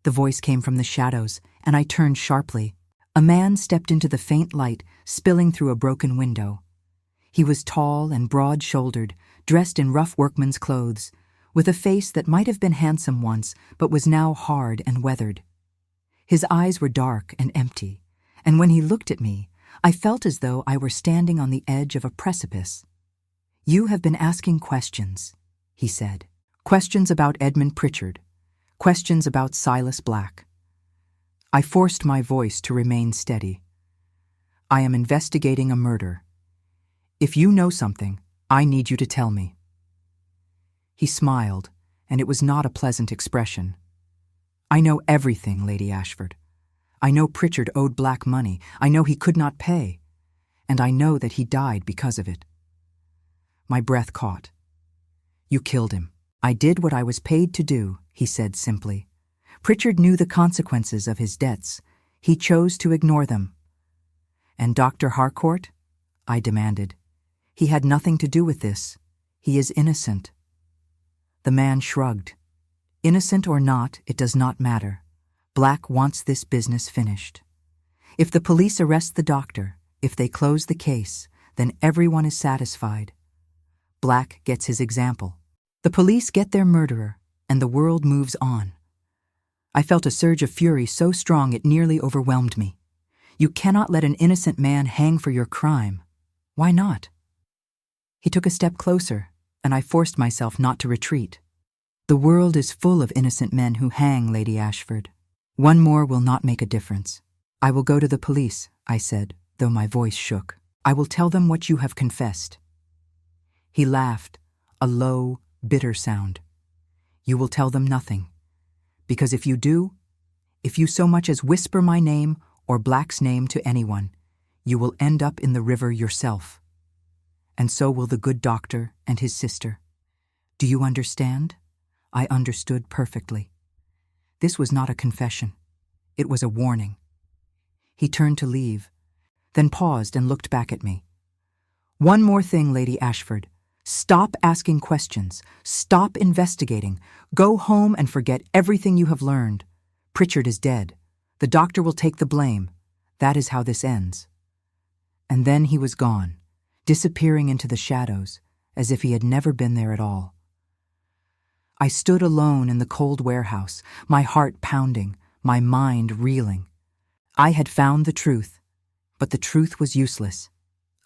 The voice came from the shadows, and I turned sharply. A man stepped into the faint light, spilling through a broken window. He was tall and broad-shouldered, dressed in rough workman's clothes, with a face that might have been handsome once, but was now hard and weathered. His eyes were dark and empty, and when he looked at me, I felt as though I were standing on the edge of a precipice. "You have been asking questions," he said. "Questions about Edmund Pritchard. Questions about Silas Black." I forced my voice to remain steady. "I am investigating a murder. If you know something, I need you to tell me." He smiled, and it was not a pleasant expression. "I know everything, Lady Ashford. I know Pritchard owed Black money. I know he could not pay. And I know that he died because of it." My breath caught. "You killed him." "I did what I was paid to do," he said simply. "Pritchard knew the consequences of his debts. He chose to ignore them." "And Dr. Harcourt?" I demanded. "He had nothing to do with this. He is innocent." The man shrugged. "Innocent or not, it does not matter. Black wants this business finished. If the police arrest the doctor, if they close the case, then everyone is satisfied. Black gets his example. The police get their murderer, and the world moves on." I felt a surge of fury so strong it nearly overwhelmed me. "You cannot let an innocent man hang for your crime. Why not?" He took a step closer, and I forced myself not to retreat. "The world is full of innocent men who hang, Lady Ashford. One more will not make a difference. I will go to the police," I said, though my voice shook. "I will tell them what you have confessed." He laughed, a low, bitter sound. "You will tell them nothing. Because if you do, if you so much as whisper my name or Black's name to anyone, you will end up in the river yourself. And so will the good doctor and his sister. Do you understand?" I understood perfectly. This was not a confession. It was a warning. He turned to leave, then paused and looked back at me. "One more thing, Lady Ashford. Stop asking questions. Stop investigating. Go home and forget everything you have learned. Pritchard is dead. The doctor will take the blame. That is how this ends." And then he was gone, disappearing into the shadows, as if he had never been there at all. I stood alone in the cold warehouse, my heart pounding, my mind reeling. I had found the truth, but the truth was useless.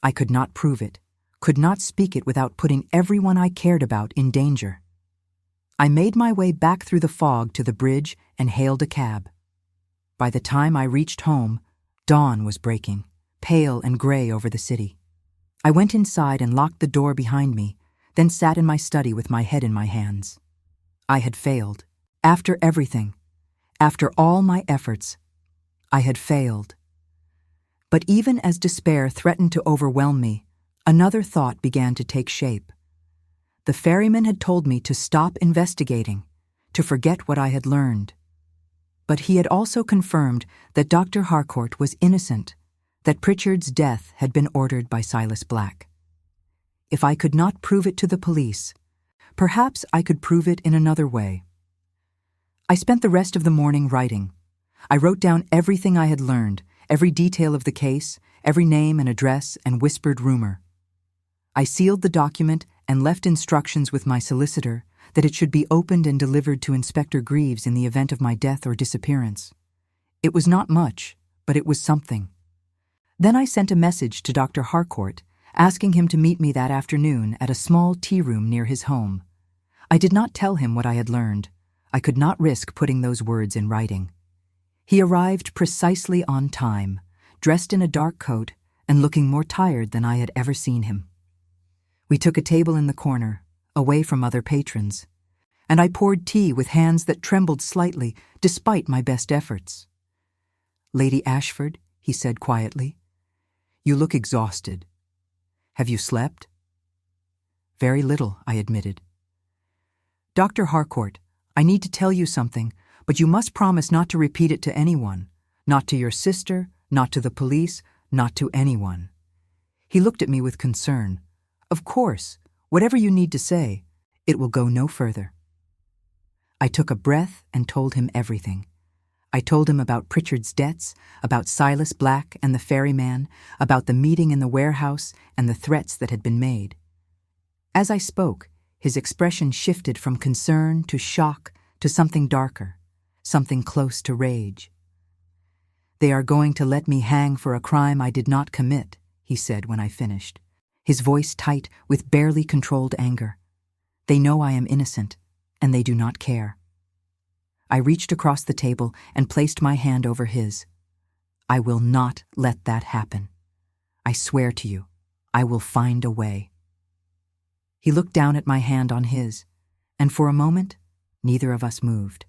I could not prove it, could not speak it without putting everyone I cared about in danger. I made my way back through the fog to the bridge and hailed a cab. By the time I reached home, dawn was breaking, pale and gray over the city. I went inside and locked the door behind me, then sat in my study with my head in my hands. I had failed. After everything, after all my efforts, I had failed. But even as despair threatened to overwhelm me, another thought began to take shape. The ferryman had told me to stop investigating, to forget what I had learned. But he had also confirmed that Dr. Harcourt was innocent, that Pritchard's death had been ordered by Silas Black. If I could not prove it to the police, perhaps I could prove it in another way. I spent the rest of the morning writing. I wrote down everything I had learned, every detail of the case, every name and address and whispered rumor. I sealed the document and left instructions with my solicitor that it should be opened and delivered to Inspector Greaves in the event of my death or disappearance. It was not much, but it was something. Then I sent a message to Dr. Harcourt, asking him to meet me that afternoon at a small tea room near his home. I did not tell him what I had learned. I could not risk putting those words in writing. He arrived precisely on time, dressed in a dark coat and looking more tired than I had ever seen him. We took a table in the corner, away from other patrons, and I poured tea with hands that trembled slightly despite my best efforts. "Lady Ashford," he said quietly, "you look exhausted. Have you slept?" "Very little," I admitted. "Dr. Harcourt, I need to tell you something, but you must promise not to repeat it to anyone, not to your sister, not to the police, not to anyone." He looked at me with concern. "Of course, whatever you need to say, it will go no further." I took a breath and told him everything. I told him about Pritchard's debts, about Silas Black and the ferryman, about the meeting in the warehouse and the threats that had been made. As I spoke, his expression shifted from concern to shock to something darker, something close to rage. "They are going to let me hang for a crime I did not commit," he said when I finished. his voice tight with barely controlled anger. "They know I am innocent, and they do not care." I reached across the table and placed my hand over his. "I will not let that happen. I swear to you, I will find a way." He looked down at my hand on his, and for a moment, neither of us moved.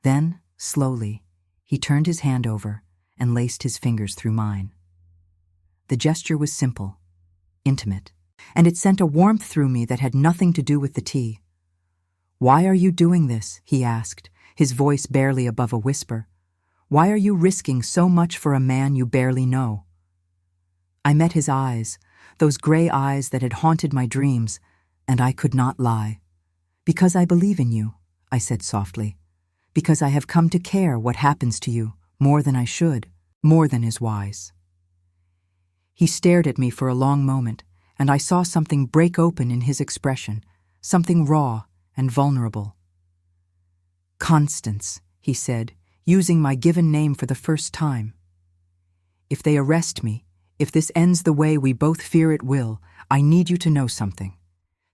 Then, slowly, he turned his hand over and laced his fingers through mine. The gesture was simple, intimate, and it sent a warmth through me that had nothing to do with the tea. "Why are you doing this?" he asked, his voice barely above a whisper. "Why are you risking so much for a man you barely know?" I met his eyes, those gray eyes that had haunted my dreams, and I could not lie. "Because I believe in you," I said softly. "Because I have come to care what happens to you, more than I should, more than is wise." He stared at me for a long moment, and I saw something break open in his expression, something raw and vulnerable. "Constance," he said, using my given name for the first time. "If they arrest me, if this ends the way we both fear it will, I need you to know something.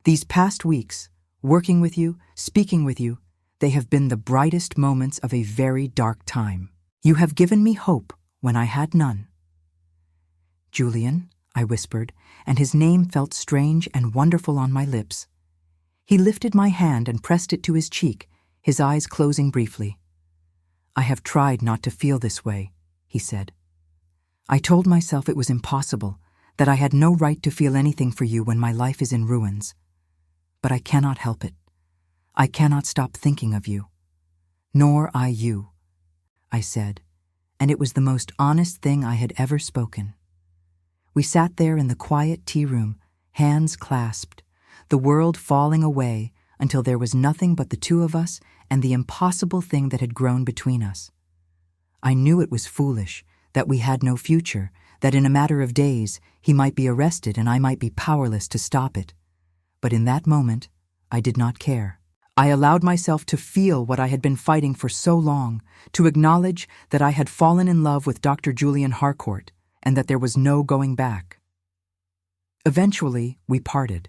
These past weeks, working with you, speaking with you, they have been the brightest moments of a very dark time. You have given me hope when I had none." "Julian," I whispered, and his name felt strange and wonderful on my lips. He lifted my hand and pressed it to his cheek, his eyes closing briefly. "I have tried not to feel this way," he said. "I told myself it was impossible, that I had no right to feel anything for you when my life is in ruins. But I cannot help it. I cannot stop thinking of you. Nor I you," I said, and it was the most honest thing I had ever spoken. We sat there in the quiet tea room, hands clasped, the world falling away until there was nothing but the two of us and the impossible thing that had grown between us. I knew it was foolish, that we had no future, that in a matter of days he might be arrested and I might be powerless to stop it. But in that moment, I did not care. I allowed myself to feel what I had been fighting for so long, to acknowledge that I had fallen in love with Dr. Julian Harcourt and that there was no going back. Eventually, we parted.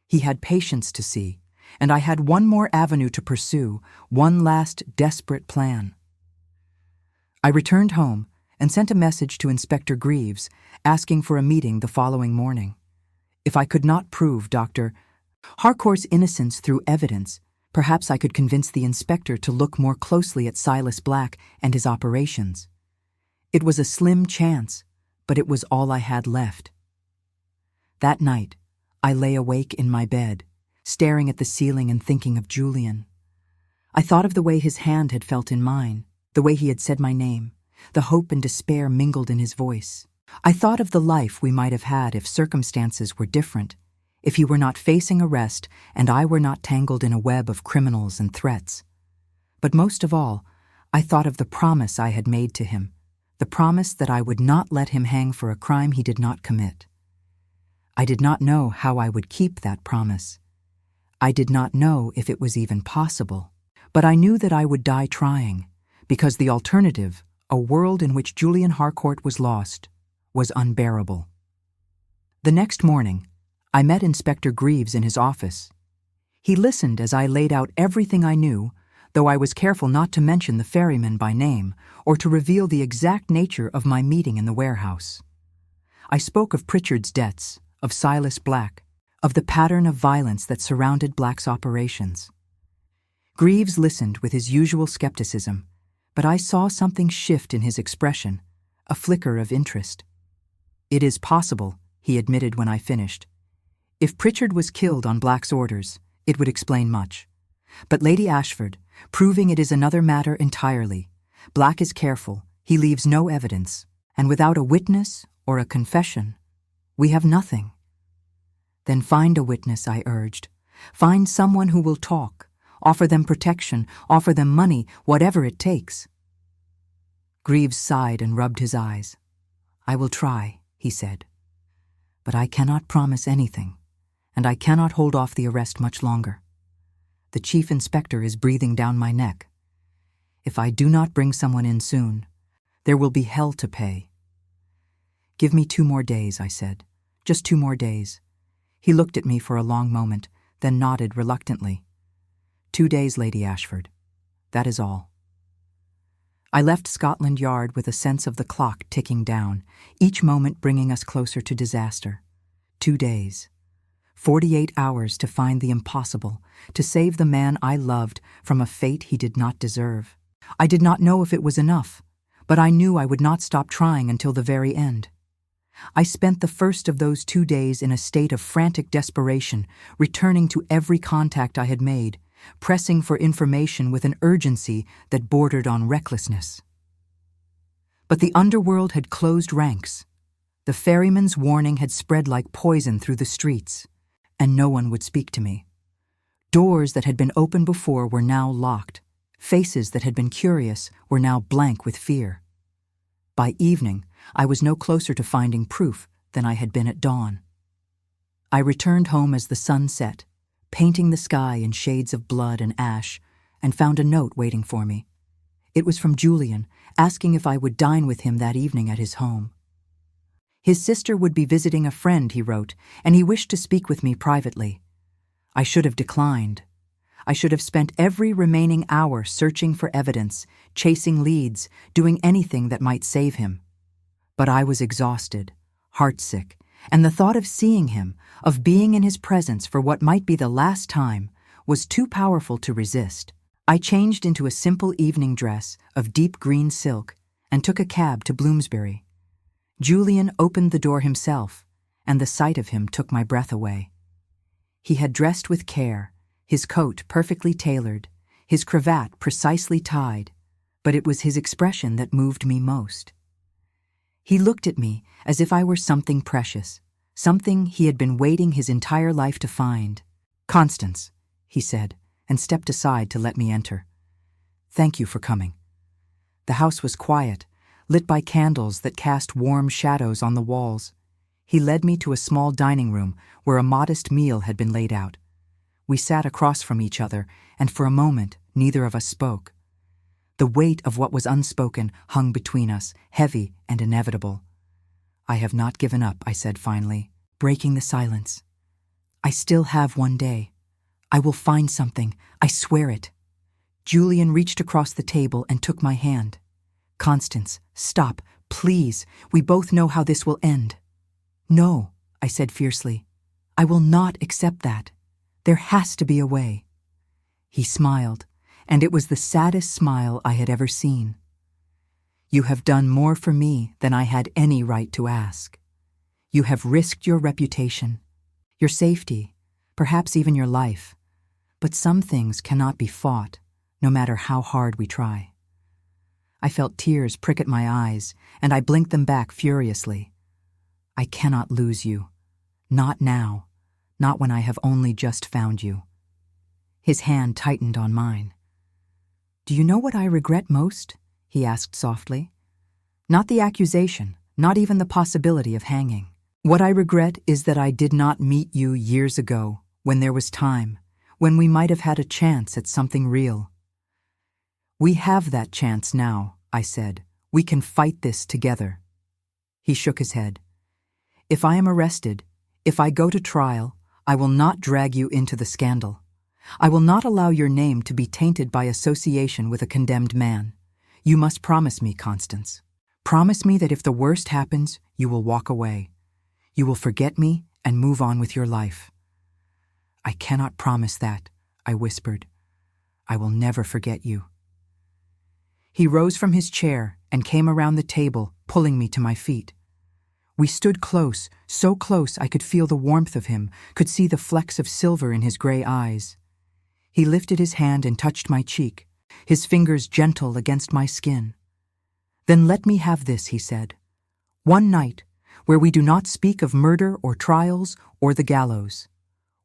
He had patience to see, and I had one more avenue to pursue, one last desperate plan. I returned home and sent a message to Inspector Greaves asking for a meeting the following morning. If I could not prove Dr. Harcourt's innocence through evidence, perhaps I could convince the inspector to look more closely at Silas Black and his operations. It was a slim chance, but it was all I had left. That night, I lay awake in my bed, staring at the ceiling and thinking of Julian. I thought of the way his hand had felt in mine, the way he had said my name, the hope and despair mingled in his voice. I thought of the life we might have had if circumstances were different, if he were not facing arrest and I were not tangled in a web of criminals and threats. But most of all, I thought of the promise I had made to him, the promise that I would not let him hang for a crime he did not commit. I did not know how I would keep that promise. I did not know if it was even possible, but I knew that I would die trying, because the alternative, a world in which Julian Harcourt was lost, was unbearable. The next morning, I met Inspector Greaves in his office. He listened as I laid out everything I knew, though I was careful not to mention the ferryman by name or to reveal the exact nature of my meeting in the warehouse. I spoke of Pritchard's debts, of Silas Black, of the pattern of violence that surrounded Black's operations. Greaves listened with his usual skepticism, but I saw something shift in his expression, a flicker of interest. "It is possible," he admitted when I finished. "If Pritchard was killed on Black's orders, it would explain much. But Lady Ashford, proving it is another matter entirely. Black is careful, he leaves no evidence, and without a witness or a confession, we have nothing." "Then find a witness," I urged. "Find someone who will talk. Offer them protection, offer them money, whatever it takes." Greaves sighed and rubbed his eyes. "I will try," he said. "But I cannot promise anything, and I cannot hold off the arrest much longer. The chief inspector is breathing down my neck. If I do not bring someone in soon, there will be hell to pay." "Give me 2 more days," I said. Just 2 more days. He looked at me for a long moment, then nodded reluctantly. 2 days, Lady Ashford. That is all. I left Scotland Yard with a sense of the clock ticking down, each moment bringing us closer to disaster. 2 days. 48 hours to find the impossible, to save the man I loved from a fate he did not deserve. I did not know if it was enough, but I knew I would not stop trying until the very end. I spent the first of those 2 days in a state of frantic desperation, returning to every contact I had made, pressing for information with an urgency that bordered on recklessness. But the underworld had closed ranks. The ferryman's warning had spread like poison through the streets, and no one would speak to me. Doors that had been open before were now locked. Faces that had been curious were now blank with fear. By evening, I was no closer to finding proof than I had been at dawn. I returned home as the sun set, painting the sky in shades of blood and ash, and found a note waiting for me. It was from Julian, asking if I would dine with him that evening at his home. His sister would be visiting a friend, he wrote, and he wished to speak with me privately. I should have declined. I should have spent every remaining hour searching for evidence, chasing leads, doing anything that might save him. But I was exhausted, heartsick, and the thought of seeing him, of being in his presence for what might be the last time, was too powerful to resist. I changed into a simple evening dress of deep green silk and took a cab to Bloomsbury. Julian opened the door himself, and the sight of him took my breath away. He had dressed with care, his coat perfectly tailored, his cravat precisely tied, but it was his expression that moved me most. He looked at me as if I were something precious, something he had been waiting his entire life to find. "Constance," he said, and stepped aside to let me enter. "Thank you for coming." The house was quiet, lit by candles that cast warm shadows on the walls. He led me to a small dining room where a modest meal had been laid out. We sat across from each other, and for a moment neither of us spoke. The weight of what was unspoken hung between us, heavy and inevitable. "I have not given up," I said finally, breaking the silence. "I still have one day. I will find something, I swear it." Julian reached across the table and took my hand. "Constance, stop, please. We both know how this will end." "No," I said fiercely. "I will not accept that. There has to be a way." He smiled, and it was the saddest smile I had ever seen. "You have done more for me than I had any right to ask. You have risked your reputation, your safety, perhaps even your life. But some things cannot be fought, no matter how hard we try." I felt tears prick at my eyes, and I blinked them back furiously. "I cannot lose you. Not now. Not when I have only just found you." His hand tightened on mine. "Do you know what I regret most?" he asked softly. "Not the accusation, not even the possibility of hanging. What I regret is that I did not meet you years ago, when there was time, when we might have had a chance at something real." "We have that chance now," I said. "We can fight this together." He shook his head. "If I am arrested, if I go to trial, I will not drag you into the scandal. I will not allow your name to be tainted by association with a condemned man. You must promise me, Constance. Promise me that if the worst happens, you will walk away. You will forget me and move on with your life." "I cannot promise that," I whispered. "I will never forget you." He rose from his chair and came around the table, pulling me to my feet. We stood close, so close I could feel the warmth of him, could see the flecks of silver in his gray eyes. He lifted his hand and touched my cheek, his fingers gentle against my skin. "Then let me have this," he said. "One night, where we do not speak of murder or trials or the gallows.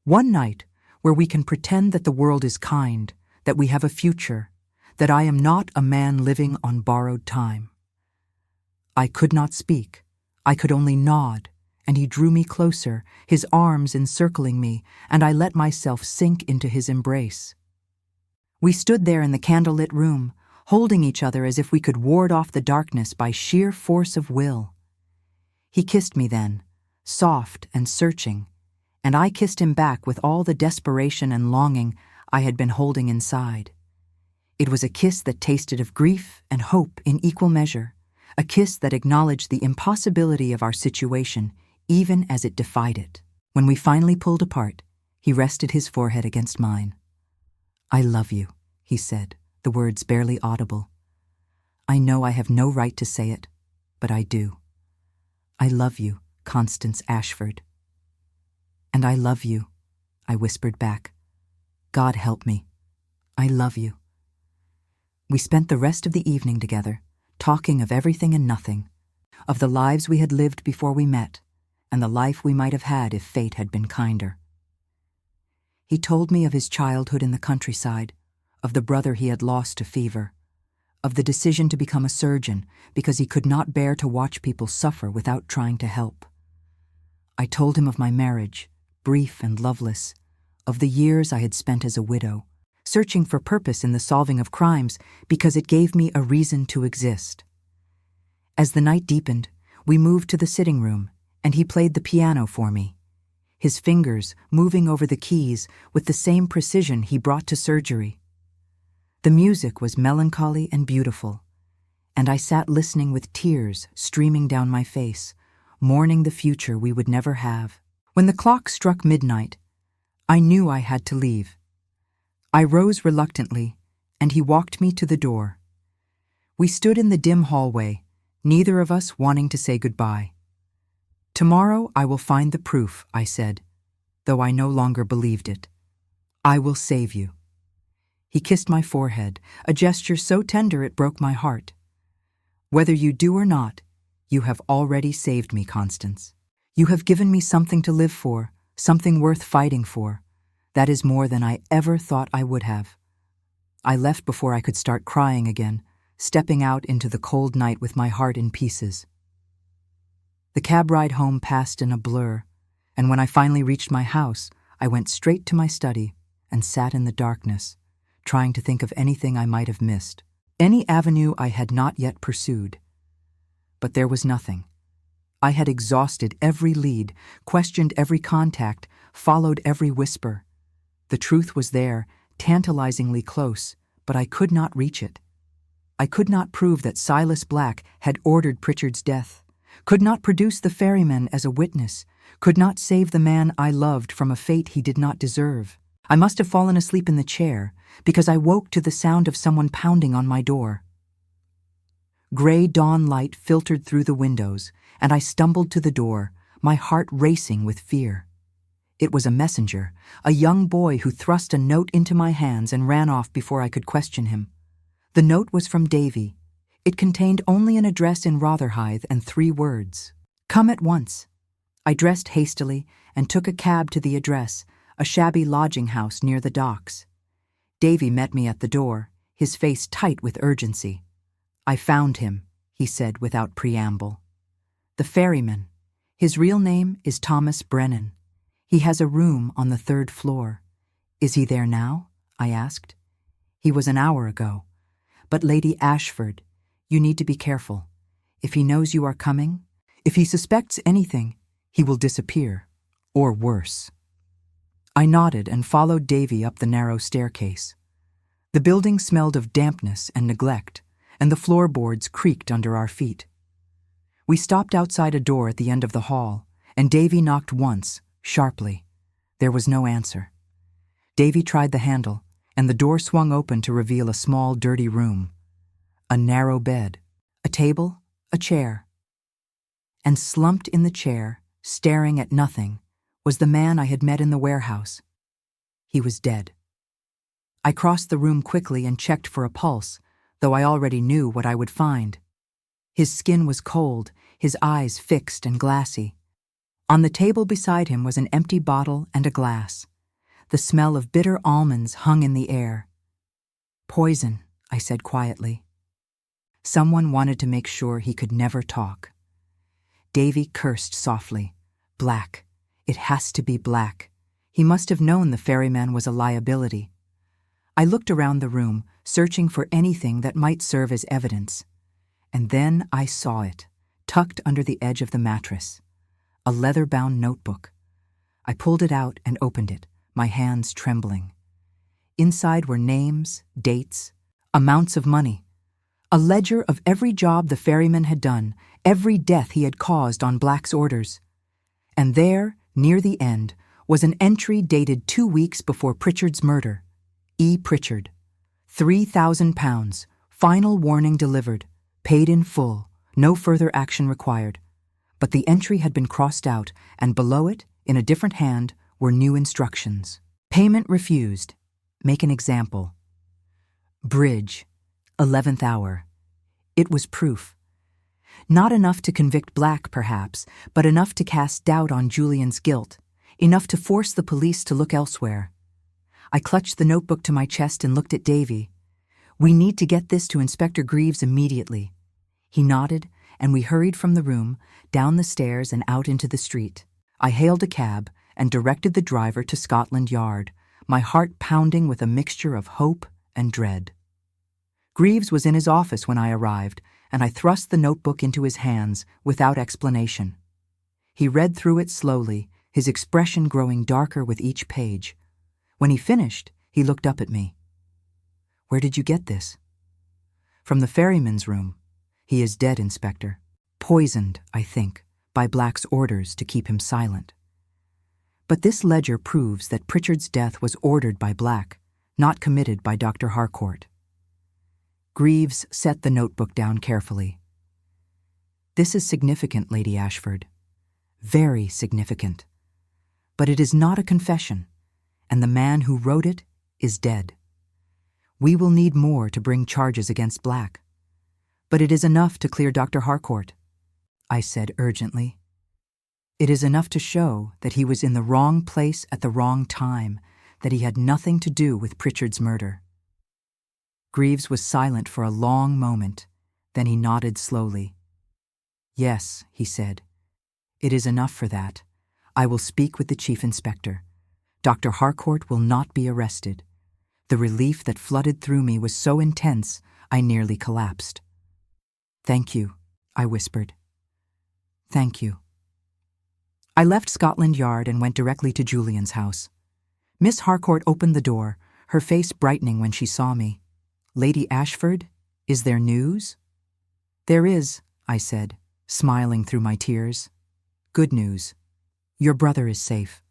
One night, where we can pretend that the world is kind, that we have a future, that I am not a man living on borrowed time." I could not speak. I could only nod, and he drew me closer, his arms encircling me, and I let myself sink into his embrace. We stood there in the candlelit room, holding each other as if we could ward off the darkness by sheer force of will. He kissed me then, soft and searching, and I kissed him back with all the desperation and longing I had been holding inside. It was a kiss that tasted of grief and hope in equal measure, a kiss that acknowledged the impossibility of our situation, even as it defied it. When we finally pulled apart, he rested his forehead against mine. "I love you," he said, the words barely audible. "I know I have no right to say it, but I do. I love you, Constance Ashford." "And I love you," I whispered back. "God help me. I love you." We spent the rest of the evening together, talking of everything and nothing, of the lives we had lived before we met, and the life we might have had if fate had been kinder. He told me of his childhood in the countryside, of the brother he had lost to fever, of the decision to become a surgeon because he could not bear to watch people suffer without trying to help. I told him of my marriage, brief and loveless, of the years I had spent as a widow, searching for purpose in the solving of crimes because it gave me a reason to exist. As the night deepened, we moved to the sitting room, and he played the piano for me, his fingers moving over the keys with the same precision he brought to surgery. The music was melancholy and beautiful, and I sat listening with tears streaming down my face, mourning the future we would never have. When the clock struck midnight, I knew I had to leave. I rose reluctantly, and he walked me to the door. We stood in the dim hallway, neither of us wanting to say goodbye. "Tomorrow I will find the proof," I said, though I no longer believed it. "I will save you." He kissed my forehead, a gesture so tender it broke my heart. "Whether you do or not, you have already saved me, Constance. You have given me something to live for, something worth fighting for. That is more than I ever thought I would have." I left before I could start crying again, stepping out into the cold night with my heart in pieces. The cab ride home passed in a blur, and when I finally reached my house, I went straight to my study and sat in the darkness, trying to think of anything I might have missed, any avenue I had not yet pursued. But there was nothing. I had exhausted every lead, questioned every contact, followed every whisper. The truth was there, tantalizingly close, but I could not reach it. I could not prove that Silas Black had ordered Pritchard's death, could not produce the ferryman as a witness, could not save the man I loved from a fate he did not deserve. I must have fallen asleep in the chair, because I woke to the sound of someone pounding on my door. Gray dawn light filtered through the windows, and I stumbled to the door, my heart racing with fear. It was a messenger, a young boy who thrust a note into my hands and ran off before I could question him. The note was from Davy. It contained only an address in Rotherhithe and 3 words: "Come at once." I dressed hastily and took a cab to the address, a shabby lodging house near the docks. Davy met me at the door, his face tight with urgency. "I found him," he said without preamble. "The ferryman. His real name is Thomas Brennan. He has a room on the 3rd floor. Is he there now?" I asked. "He was an hour ago. But Lady Ashford, you need to be careful. If he knows you are coming, if he suspects anything, he will disappear, or worse." I nodded and followed Davy up the narrow staircase. The building smelled of dampness and neglect, and the floorboards creaked under our feet. We stopped outside a door at the end of the hall, and Davy knocked once, sharply. There was no answer. Davy tried the handle, and the door swung open to reveal a small, dirty room. A narrow bed, a table, a chair. And slumped in the chair, staring at nothing, was the man I had met in the warehouse. He was dead. I crossed the room quickly and checked for a pulse, though I already knew what I would find. His skin was cold, his eyes fixed and glassy. On the table beside him was an empty bottle and a glass. The smell of bitter almonds hung in the air. "Poison," I said quietly. Someone wanted to make sure he could never talk. Davy cursed softly. Black. It has to be Black. He must have known the ferryman was a liability. I looked around the room, searching for anything that might serve as evidence. And then I saw it, tucked under the edge of the mattress. A leather-bound notebook. I pulled it out and opened it, my hands trembling. Inside were names, dates, amounts of money. A ledger of every job the ferryman had done, every death he had caused on Black's orders. And there, near the end, was an entry dated 2 weeks before Pritchard's murder. E. Pritchard. £3,000. Final warning delivered. Paid in full. No further action required. But the entry had been crossed out, and below it, in a different hand, were new instructions. Payment refused. Make an example. Bridge. 11th hour. It was proof. Not enough to convict Black, perhaps, but enough to cast doubt on Julian's guilt, enough to force the police to look elsewhere. I clutched the notebook to my chest and looked at Davy. We need to get this to Inspector Greaves immediately. He nodded, and we hurried from the room, down the stairs and out into the street. I hailed a cab and directed the driver to Scotland Yard, my heart pounding with a mixture of hope and dread. Greaves was in his office when I arrived, and I thrust the notebook into his hands without explanation. He read through it slowly, his expression growing darker with each page. When he finished, he looked up at me. "Where did you get this?" "From the ferryman's room. He is dead, Inspector. Poisoned, I think, by Black's orders to keep him silent. But this ledger proves that Pritchard's death was ordered by Black, not committed by Dr. Harcourt." Greaves set the notebook down carefully. "This is significant, Lady Ashford. Very significant. But it is not a confession, and the man who wrote it is dead. We will need more to bring charges against Black. But it is enough to clear Dr. Harcourt," I said urgently. "It is enough to show that he was in the wrong place at the wrong time, that he had nothing to do with Pritchard's murder." Greaves was silent for a long moment, then he nodded slowly. "Yes," he said, "it is enough for that. I will speak with the Chief Inspector. Dr. Harcourt will not be arrested." The relief that flooded through me was so intense, I nearly collapsed. "Thank you," I whispered. "Thank you." I left Scotland Yard and went directly to Julian's house. Miss Harcourt opened the door, her face brightening when she saw me. "Lady Ashford, is there news?" "There is," I said, smiling through my tears. "Good news. Your brother is safe."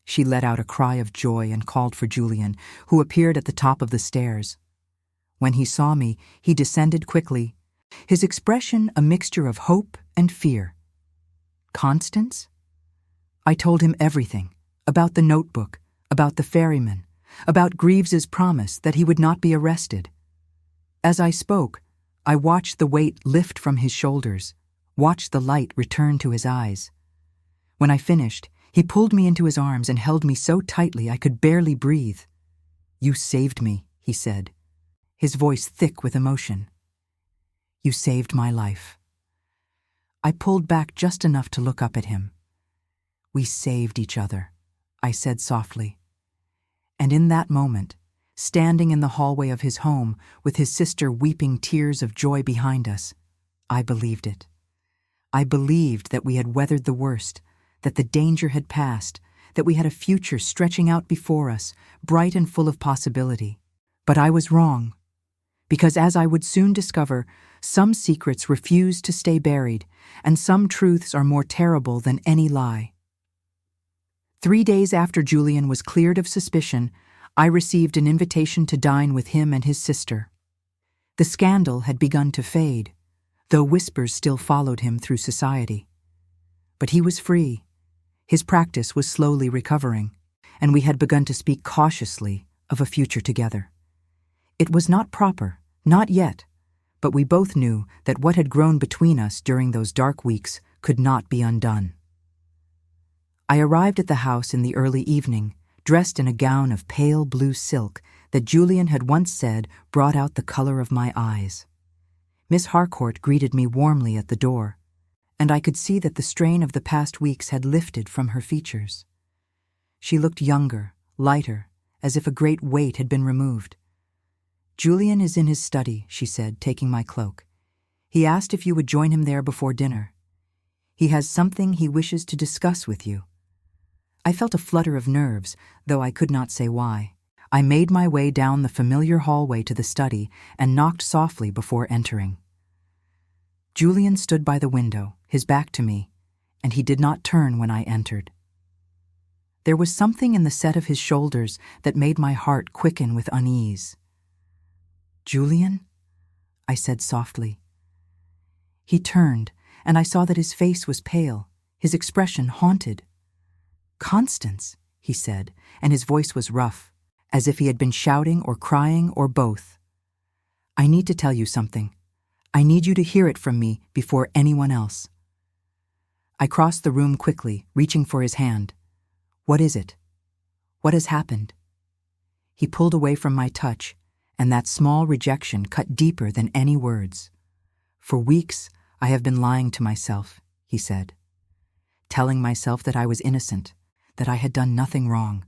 She let out a cry of joy and called for Julian, who appeared at the top of the stairs. When he saw me, he descended quickly, his expression a mixture of hope and fear. "Constance?" I told him everything, about the notebook, about the ferryman, about Greaves's promise that he would not be arrested. As I spoke, I watched the weight lift from his shoulders, watched the light return to his eyes. When I finished, he pulled me into his arms and held me so tightly I could barely breathe. "You saved me," he said, his voice thick with emotion. "You saved my life." I pulled back just enough to look up at him. "We saved each other," I said softly. And in that moment, standing in the hallway of his home with his sister weeping tears of joy behind us, I believed it. I believed that we had weathered the worst, that the danger had passed, that we had a future stretching out before us, bright and full of possibility. But I was wrong, because as I would soon discover, some secrets refuse to stay buried, and some truths are more terrible than any lie. 3 days after Julian was cleared of suspicion, I received an invitation to dine with him and his sister. The scandal had begun to fade, though whispers still followed him through society. But he was free. His practice was slowly recovering, and we had begun to speak cautiously of a future together. It was not proper, not yet, but we both knew that what had grown between us during those dark weeks could not be undone. I arrived at the house in the early evening, dressed in a gown of pale blue silk that Julian had once said brought out the color of my eyes. Miss Harcourt greeted me warmly at the door, and I could see that the strain of the past weeks had lifted from her features. She looked younger, lighter, as if a great weight had been removed. "Julian is in his study," she said, taking my cloak. "He asked if you would join him there before dinner. He has something he wishes to discuss with you." I felt a flutter of nerves, though I could not say why. I made my way down the familiar hallway to the study and knocked softly before entering. Julian stood by the window, his back to me, and he did not turn when I entered. There was something in the set of his shoulders that made my heart quicken with unease. "Julian?" I said softly. He turned, and I saw that his face was pale, his expression haunted. "Constance," he said, and his voice was rough, as if he had been shouting or crying or both. "I need to tell you something. I need you to hear it from me before anyone else." I crossed the room quickly, reaching for his hand. "What is it? What has happened?" He pulled away from my touch, and that small rejection cut deeper than any words. "For weeks, I have been lying to myself," he said. "Telling myself that I was innocent, that I had done nothing wrong.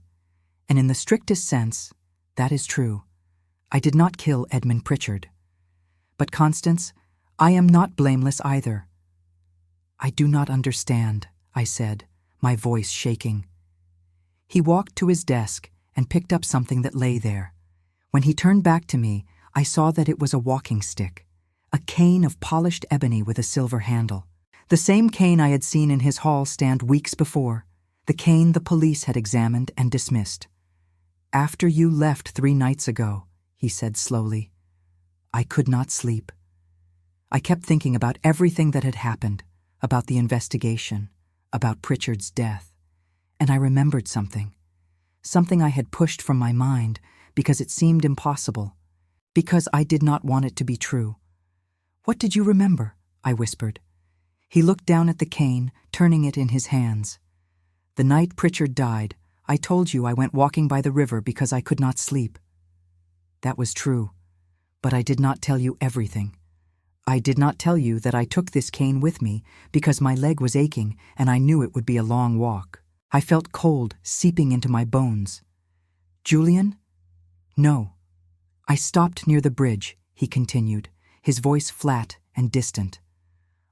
And in the strictest sense, that is true. I did not kill Edmund Pritchard. But Constance, I am not blameless either." "I do not understand," I said, my voice shaking. He walked to his desk and picked up something that lay there. When he turned back to me, I saw that it was a walking stick, a cane of polished ebony with a silver handle. The same cane I had seen in his hall stand weeks before, the cane the police had examined and dismissed. "After you left 3 nights ago," he said slowly, "I could not sleep. I kept thinking about everything that had happened, about the investigation, about Pritchard's death, and I remembered something I had pushed from my mind because it seemed impossible, because I did not want it to be true." "What did you remember?" I whispered. He looked down at the cane, turning it in his hands. "The night Pritchard died, I told you I went walking by the river because I could not sleep. That was true, but I did not tell you everything. I did not tell you that I took this cane with me because my leg was aching and I knew it would be a long walk. I felt cold seeping into my bones. Julian? No. I stopped near the bridge," he continued, his voice flat and distant.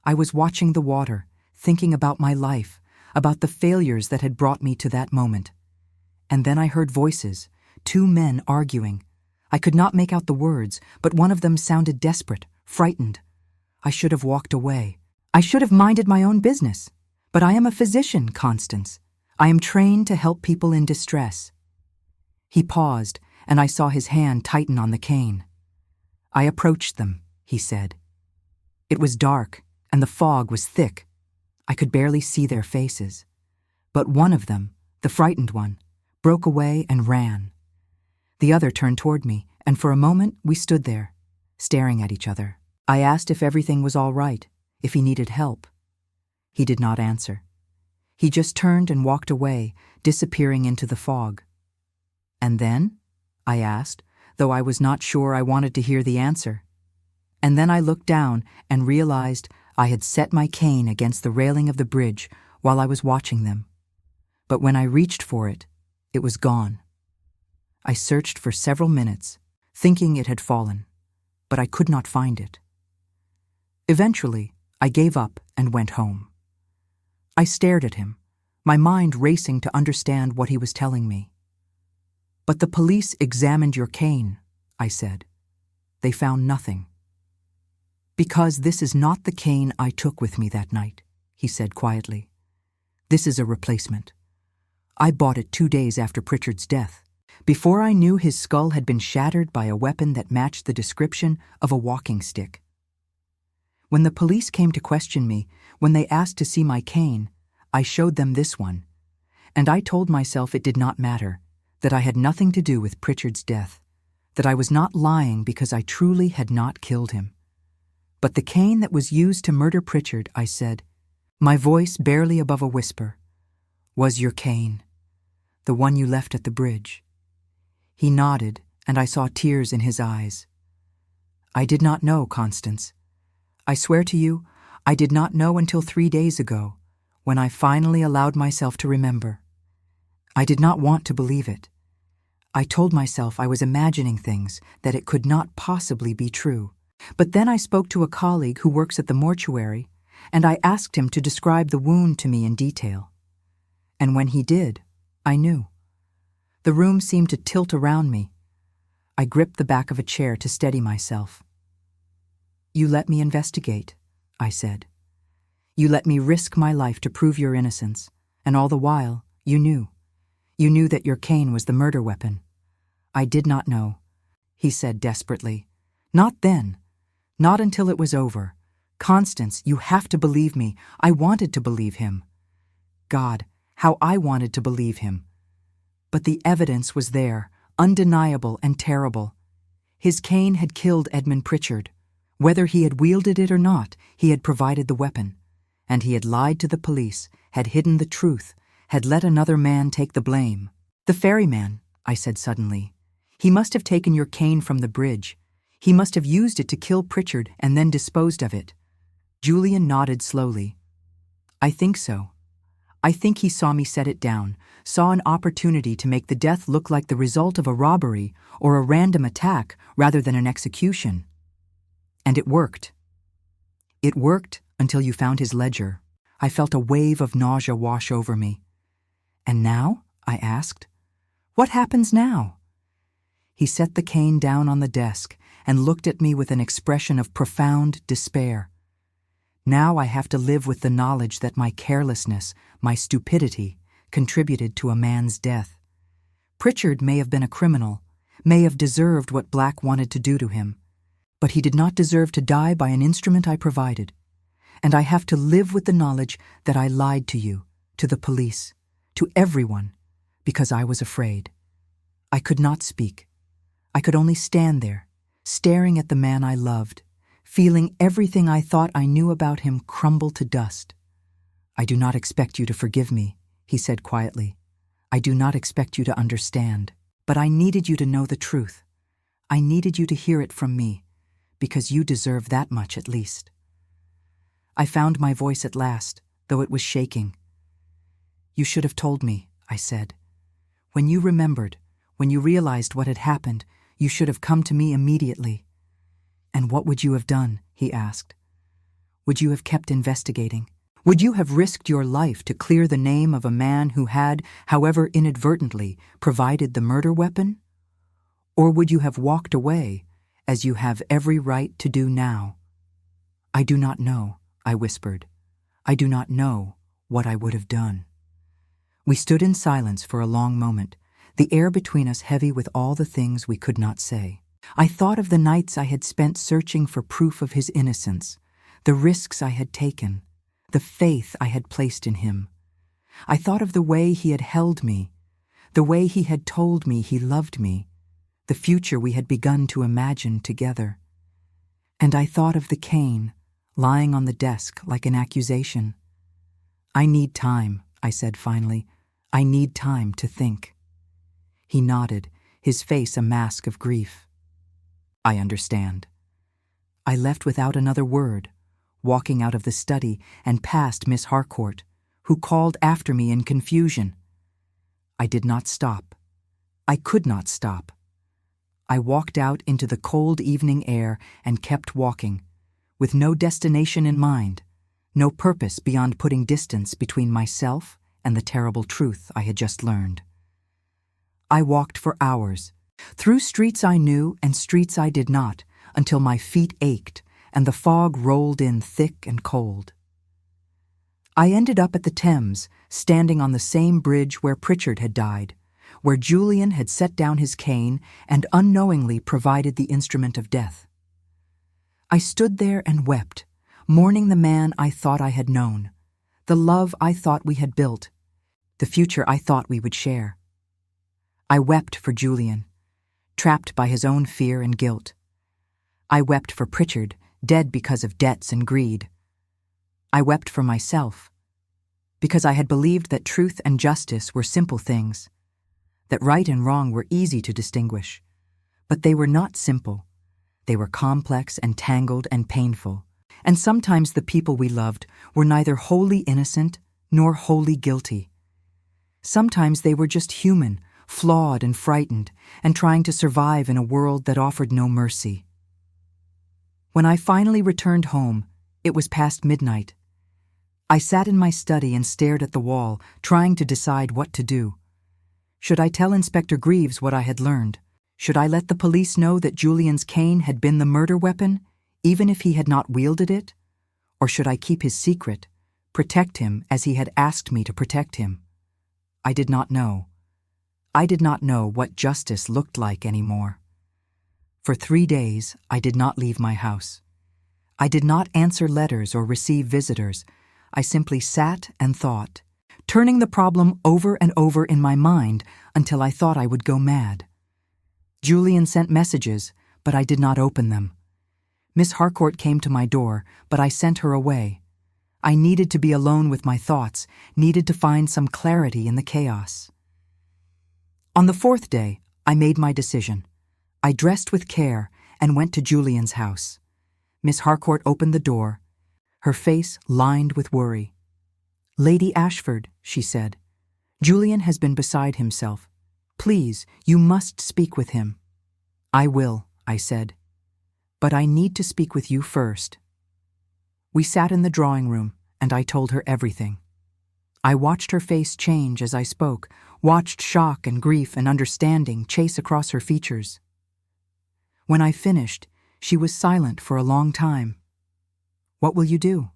"I was watching the water, thinking about my life, about the failures that had brought me to that moment. And then I heard voices, 2 men arguing. I could not make out the words, but one of them sounded desperate, frightened. I should have walked away. I should have minded my own business. But I am a physician, Constance. I am trained to help people in distress." He paused, and I saw his hand tighten on the cane. "I approached them," he said. "It was dark, and the fog was thick. I could barely see their faces. But one of them, the frightened one, broke away and ran. The other turned toward me, and for a moment we stood there, staring at each other. I asked if everything was all right, if he needed help. He did not answer. He just turned and walked away, disappearing into the fog. And then? I asked, though I was not sure I wanted to hear the answer. And then I looked down and realized I had set my cane against the railing of the bridge while I was watching them. But when I reached for it, it was gone. I searched for several minutes, thinking it had fallen, but I could not find it. Eventually, I gave up and went home. I stared at him, my mind racing to understand what he was telling me. "But the police examined your cane," I said. "They found nothing." "Because this is not the cane I took with me that night," he said quietly. "This is a replacement. I bought it 2 days after Pritchard's death, before I knew his skull had been shattered by a weapon that matched the description of a walking stick. When the police came to question me, when they asked to see my cane, I showed them this one, and I told myself it did not matter, that I had nothing to do with Pritchard's death, that I was not lying because I truly had not killed him. But the cane that was used to murder Pritchard," I said, my voice barely above a whisper, "was your cane, the one you left at the bridge." He nodded, and I saw tears in his eyes. "I did not know, Constance. I swear to you, I did not know until 3 days ago, when I finally allowed myself to remember. I did not want to believe it. I told myself I was imagining things, that it could not possibly be true. But then I spoke to a colleague who works at the mortuary, and I asked him to describe the wound to me in detail. And when he did, I knew. The room seemed to tilt around me. I gripped the back of a chair to steady myself. "You let me investigate," I said. "You let me risk my life to prove your innocence, and all the while, you knew. You knew that your cane was the murder weapon." "I did not know," he said desperately. "Not then. Not until it was over. Constance, you have to believe me. I wanted to believe him. God, how I wanted to believe him. But the evidence was there, undeniable and terrible. His cane had killed Edmund Pritchard. Whether he had wielded it or not, he had provided the weapon. And he had lied to the police, had hidden the truth, had let another man take the blame. "The ferryman," I said suddenly. "He must have taken your cane from the bridge. He must have used it to kill Pritchard and then disposed of it." Julian nodded slowly. "I think so. I think he saw me set it down, saw an opportunity to make the death look like the result of a robbery or a random attack rather than an execution. And it worked. It worked until you found his ledger." I felt a wave of nausea wash over me. "And now?" I asked. "What happens now?" He set the cane down on the desk and looked at me with an expression of profound despair. "Now I have to live with the knowledge that my carelessness, my stupidity, contributed to a man's death. Pritchard may have been a criminal, may have deserved what Black wanted to do to him, but he did not deserve to die by an instrument I provided. And I have to live with the knowledge that I lied to you, to the police, to everyone, because I was afraid. I could not speak. I could only stand there, staring at the man I loved, feeling everything I thought I knew about him crumble to dust. "I do not expect you to forgive me," he said quietly. "I do not expect you to understand. But I needed you to know the truth. I needed you to hear it from me, because you deserve that much at least." I found my voice at last, though it was shaking. "You should have told me," I said. "When you remembered, when you realized what had happened, you should have come to me immediately." "And what would you have done?" he asked. "Would you have kept investigating? Would you have risked your life to clear the name of a man who had, however inadvertently, provided the murder weapon? Or would you have walked away, as you have every right to do now?" "I do not know," I whispered. "I do not know what I would have done." We stood in silence for a long moment, the air between us heavy with all the things we could not say. I thought of the nights I had spent searching for proof of his innocence, the risks I had taken, the faith I had placed in him. I thought of the way he had held me, the way he had told me he loved me, the future we had begun to imagine together. And I thought of the cane, lying on the desk like an accusation. "I need time," I said finally. "I need time to think." He nodded, his face a mask of grief. "I understand." I left without another word, walking out of the study and past Miss Harcourt, who called after me in confusion. I did not stop. I could not stop. I walked out into the cold evening air and kept walking, with no destination in mind, no purpose beyond putting distance between myself and the terrible truth I had just learned. I walked for hours, through streets I knew and streets I did not, until my feet ached and the fog rolled in thick and cold. I ended up at the Thames, standing on the same bridge where Pritchard had died, where Julian had set down his cane and unknowingly provided the instrument of death. I stood there and wept, mourning the man I thought I had known, the love I thought we had built, the future I thought we would share. I wept for Julian, trapped by his own fear and guilt. I wept for Pritchard, dead because of debts and greed. I wept for myself, because I had believed that truth and justice were simple things, that right and wrong were easy to distinguish. But they were not simple. They were complex and tangled and painful, and sometimes the people we loved were neither wholly innocent nor wholly guilty. Sometimes they were just human, flawed and frightened, and trying to survive in a world that offered no mercy. When I finally returned home, it was past midnight, I sat in my study and stared at the wall, trying to decide what to do. Should I tell Inspector Greaves what I had learned? Should I let the police know that Julian's cane had been the murder weapon, even if he had not wielded it? Or should I keep his secret, protect him as he had asked me to protect him? I did not know. I did not know what justice looked like anymore. For 3 days, I did not leave my house. I did not answer letters or receive visitors. I simply sat and thought, turning the problem over and over in my mind until I thought I would go mad. Julian sent messages, but I did not open them. Miss Harcourt came to my door, but I sent her away. I needed to be alone with my thoughts, needed to find some clarity in the chaos. On the 4th day, I made my decision. I dressed with care and went to Julian's house. Miss Harcourt opened the door, her face lined with worry. "Lady Ashford," she said, "Julian has been beside himself. Please, you must speak with him." "I will," I said. "But I need to speak with you first." We sat in the drawing room, and I told her everything. I watched her face change as I spoke, watched shock and grief and understanding chase across her features. When I finished, she was silent for a long time. "What will you do?"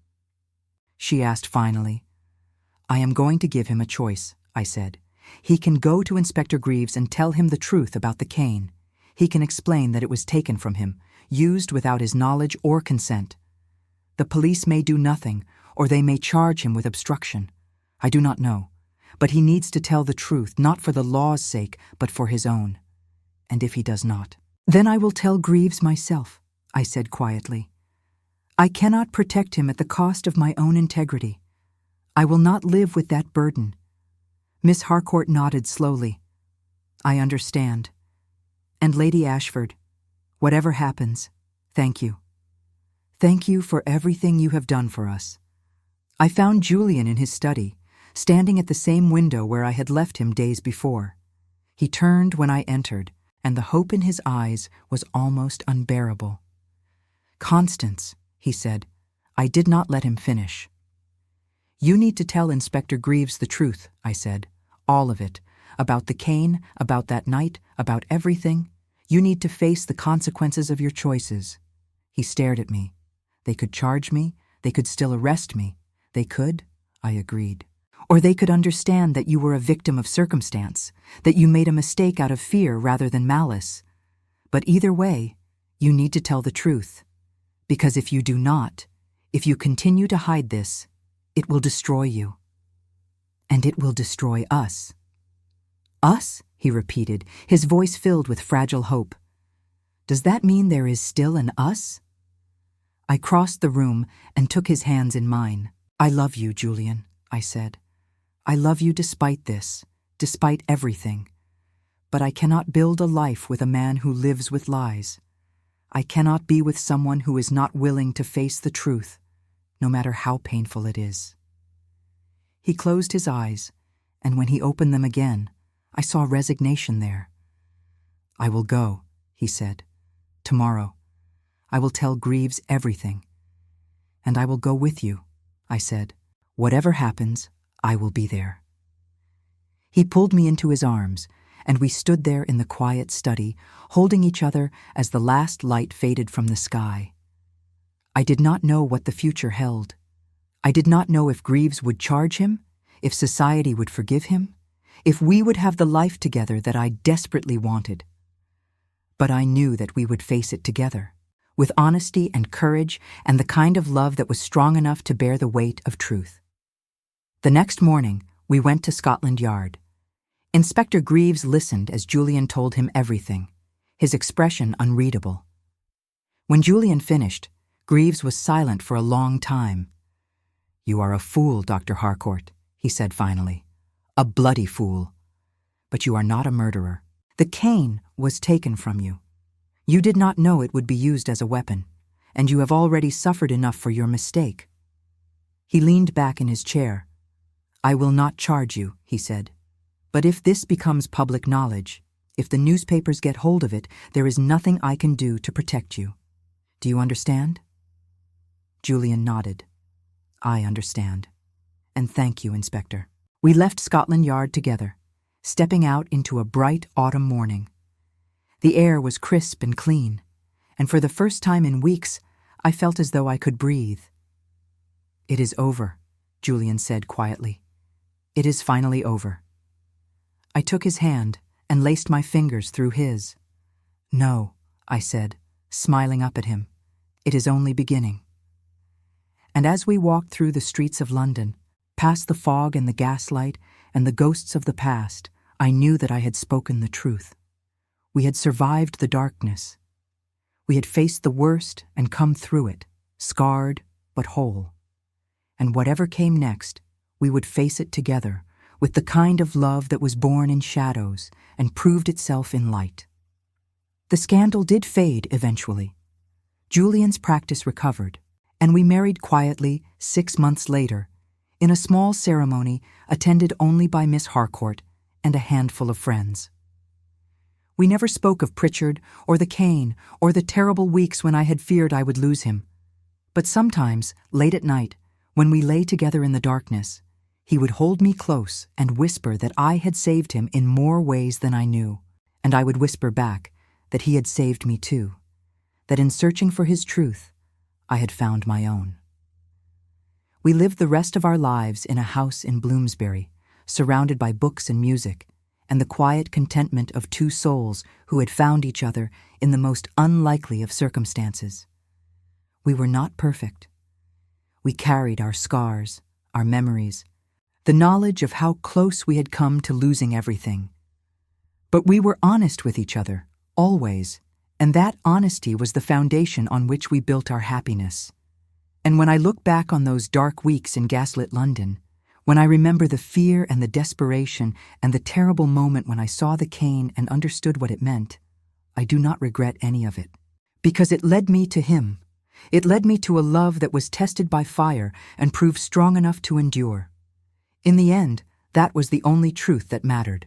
she asked finally. "I am going to give him a choice," I said. "He can go to Inspector Greaves and tell him the truth about the cane. He can explain that it was taken from him, used without his knowledge or consent. The police may do nothing, or they may charge him with obstruction. I do not know. But he needs to tell the truth, not for the law's sake, but for his own. And if he does not, then I will tell Greaves myself," I said quietly. "I cannot protect him at the cost of my own integrity. I will not live with that burden." Miss Harcourt nodded slowly. "I understand. And Lady Ashford, whatever happens, thank you. Thank you for everything you have done for us." I found Julian in his study, standing at the same window where I had left him days before. He turned when I entered, and the hope in his eyes was almost unbearable. "Constance," he said. I did not let him finish. "You need to tell Inspector Greaves the truth," I said. "All of it. About the cane, about that night, about everything. You need to face the consequences of your choices." He stared at me. "They could charge me. They could still arrest me. They could," I agreed. "Or they could understand that you were a victim of circumstance, that you made a mistake out of fear rather than malice. But either way, you need to tell the truth. Because if you do not, if you continue to hide this, it will destroy you. And it will destroy us." "Us?" he repeated, his voice filled with fragile hope. "Does that mean there is still an us?" I crossed the room and took his hands in mine. "I love you, Julian," I said. "I love you despite this, despite everything. But I cannot build a life with a man who lives with lies. I cannot be with someone who is not willing to face the truth, no matter how painful it is." He closed his eyes, and when he opened them again, I saw resignation there. "I will go," he said. "Tomorrow. I will tell Greaves everything. And I will go with you," I said. "Whatever happens, I will be there." He pulled me into his arms, and we stood there in the quiet study, holding each other as the last light faded from the sky. I did not know what the future held. I did not know if Greaves would charge him, if society would forgive him, if we would have the life together that I desperately wanted. But I knew that we would face it together, with honesty and courage and the kind of love that was strong enough to bear the weight of truth. The next morning, we went to Scotland Yard. Inspector Greaves listened as Julian told him everything, his expression unreadable. When Julian finished, Greaves was silent for a long time. "You are a fool, Dr. Harcourt," he said finally. "A bloody fool. But you are not a murderer. The cane was taken from you. You did not know it would be used as a weapon, and you have already suffered enough for your mistake." He leaned back in his chair. "I will not charge you," he said. "But if this becomes public knowledge, if the newspapers get hold of it, there is nothing I can do to protect you. Do you understand?" Julian nodded. "I understand." And thank you, Inspector. We left Scotland Yard together, stepping out into a bright autumn morning. The air was crisp and clean, and for the first time in weeks, I felt as though I could breathe. "It is over," Julian said quietly. "It is finally over." I took his hand and laced my fingers through his. "No," I said, smiling up at him. "It is only beginning." And as we walked through the streets of London, past the fog and the gaslight and the ghosts of the past, I knew that I had spoken the truth. We had survived the darkness. We had faced the worst and come through it, scarred but whole. And whatever came next, we would face it together, with the kind of love that was born in shadows and proved itself in light. The scandal did fade eventually. Julian's practice recovered, and we married quietly 6 months later, in a small ceremony attended only by Miss Harcourt and a handful of friends. We never spoke of Pritchard or the cane or the terrible weeks when I had feared I would lose him. But sometimes, late at night, when we lay together in the darkness, he would hold me close and whisper that I had saved him in more ways than I knew, and I would whisper back that he had saved me too, that in searching for his truth, I had found my own. We lived the rest of our lives in a house in Bloomsbury, surrounded by books and music, and the quiet contentment of two souls who had found each other in the most unlikely of circumstances. We were not perfect. We carried our scars, our memories, the knowledge of how close we had come to losing everything. But we were honest with each other, always, and that honesty was the foundation on which we built our happiness. And when I look back on those dark weeks in Gaslit London, when I remember the fear and the desperation and the terrible moment when I saw the cane and understood what it meant, I do not regret any of it. Because it led me to him. It led me to a love that was tested by fire and proved strong enough to endure. In the end, that was the only truth that mattered.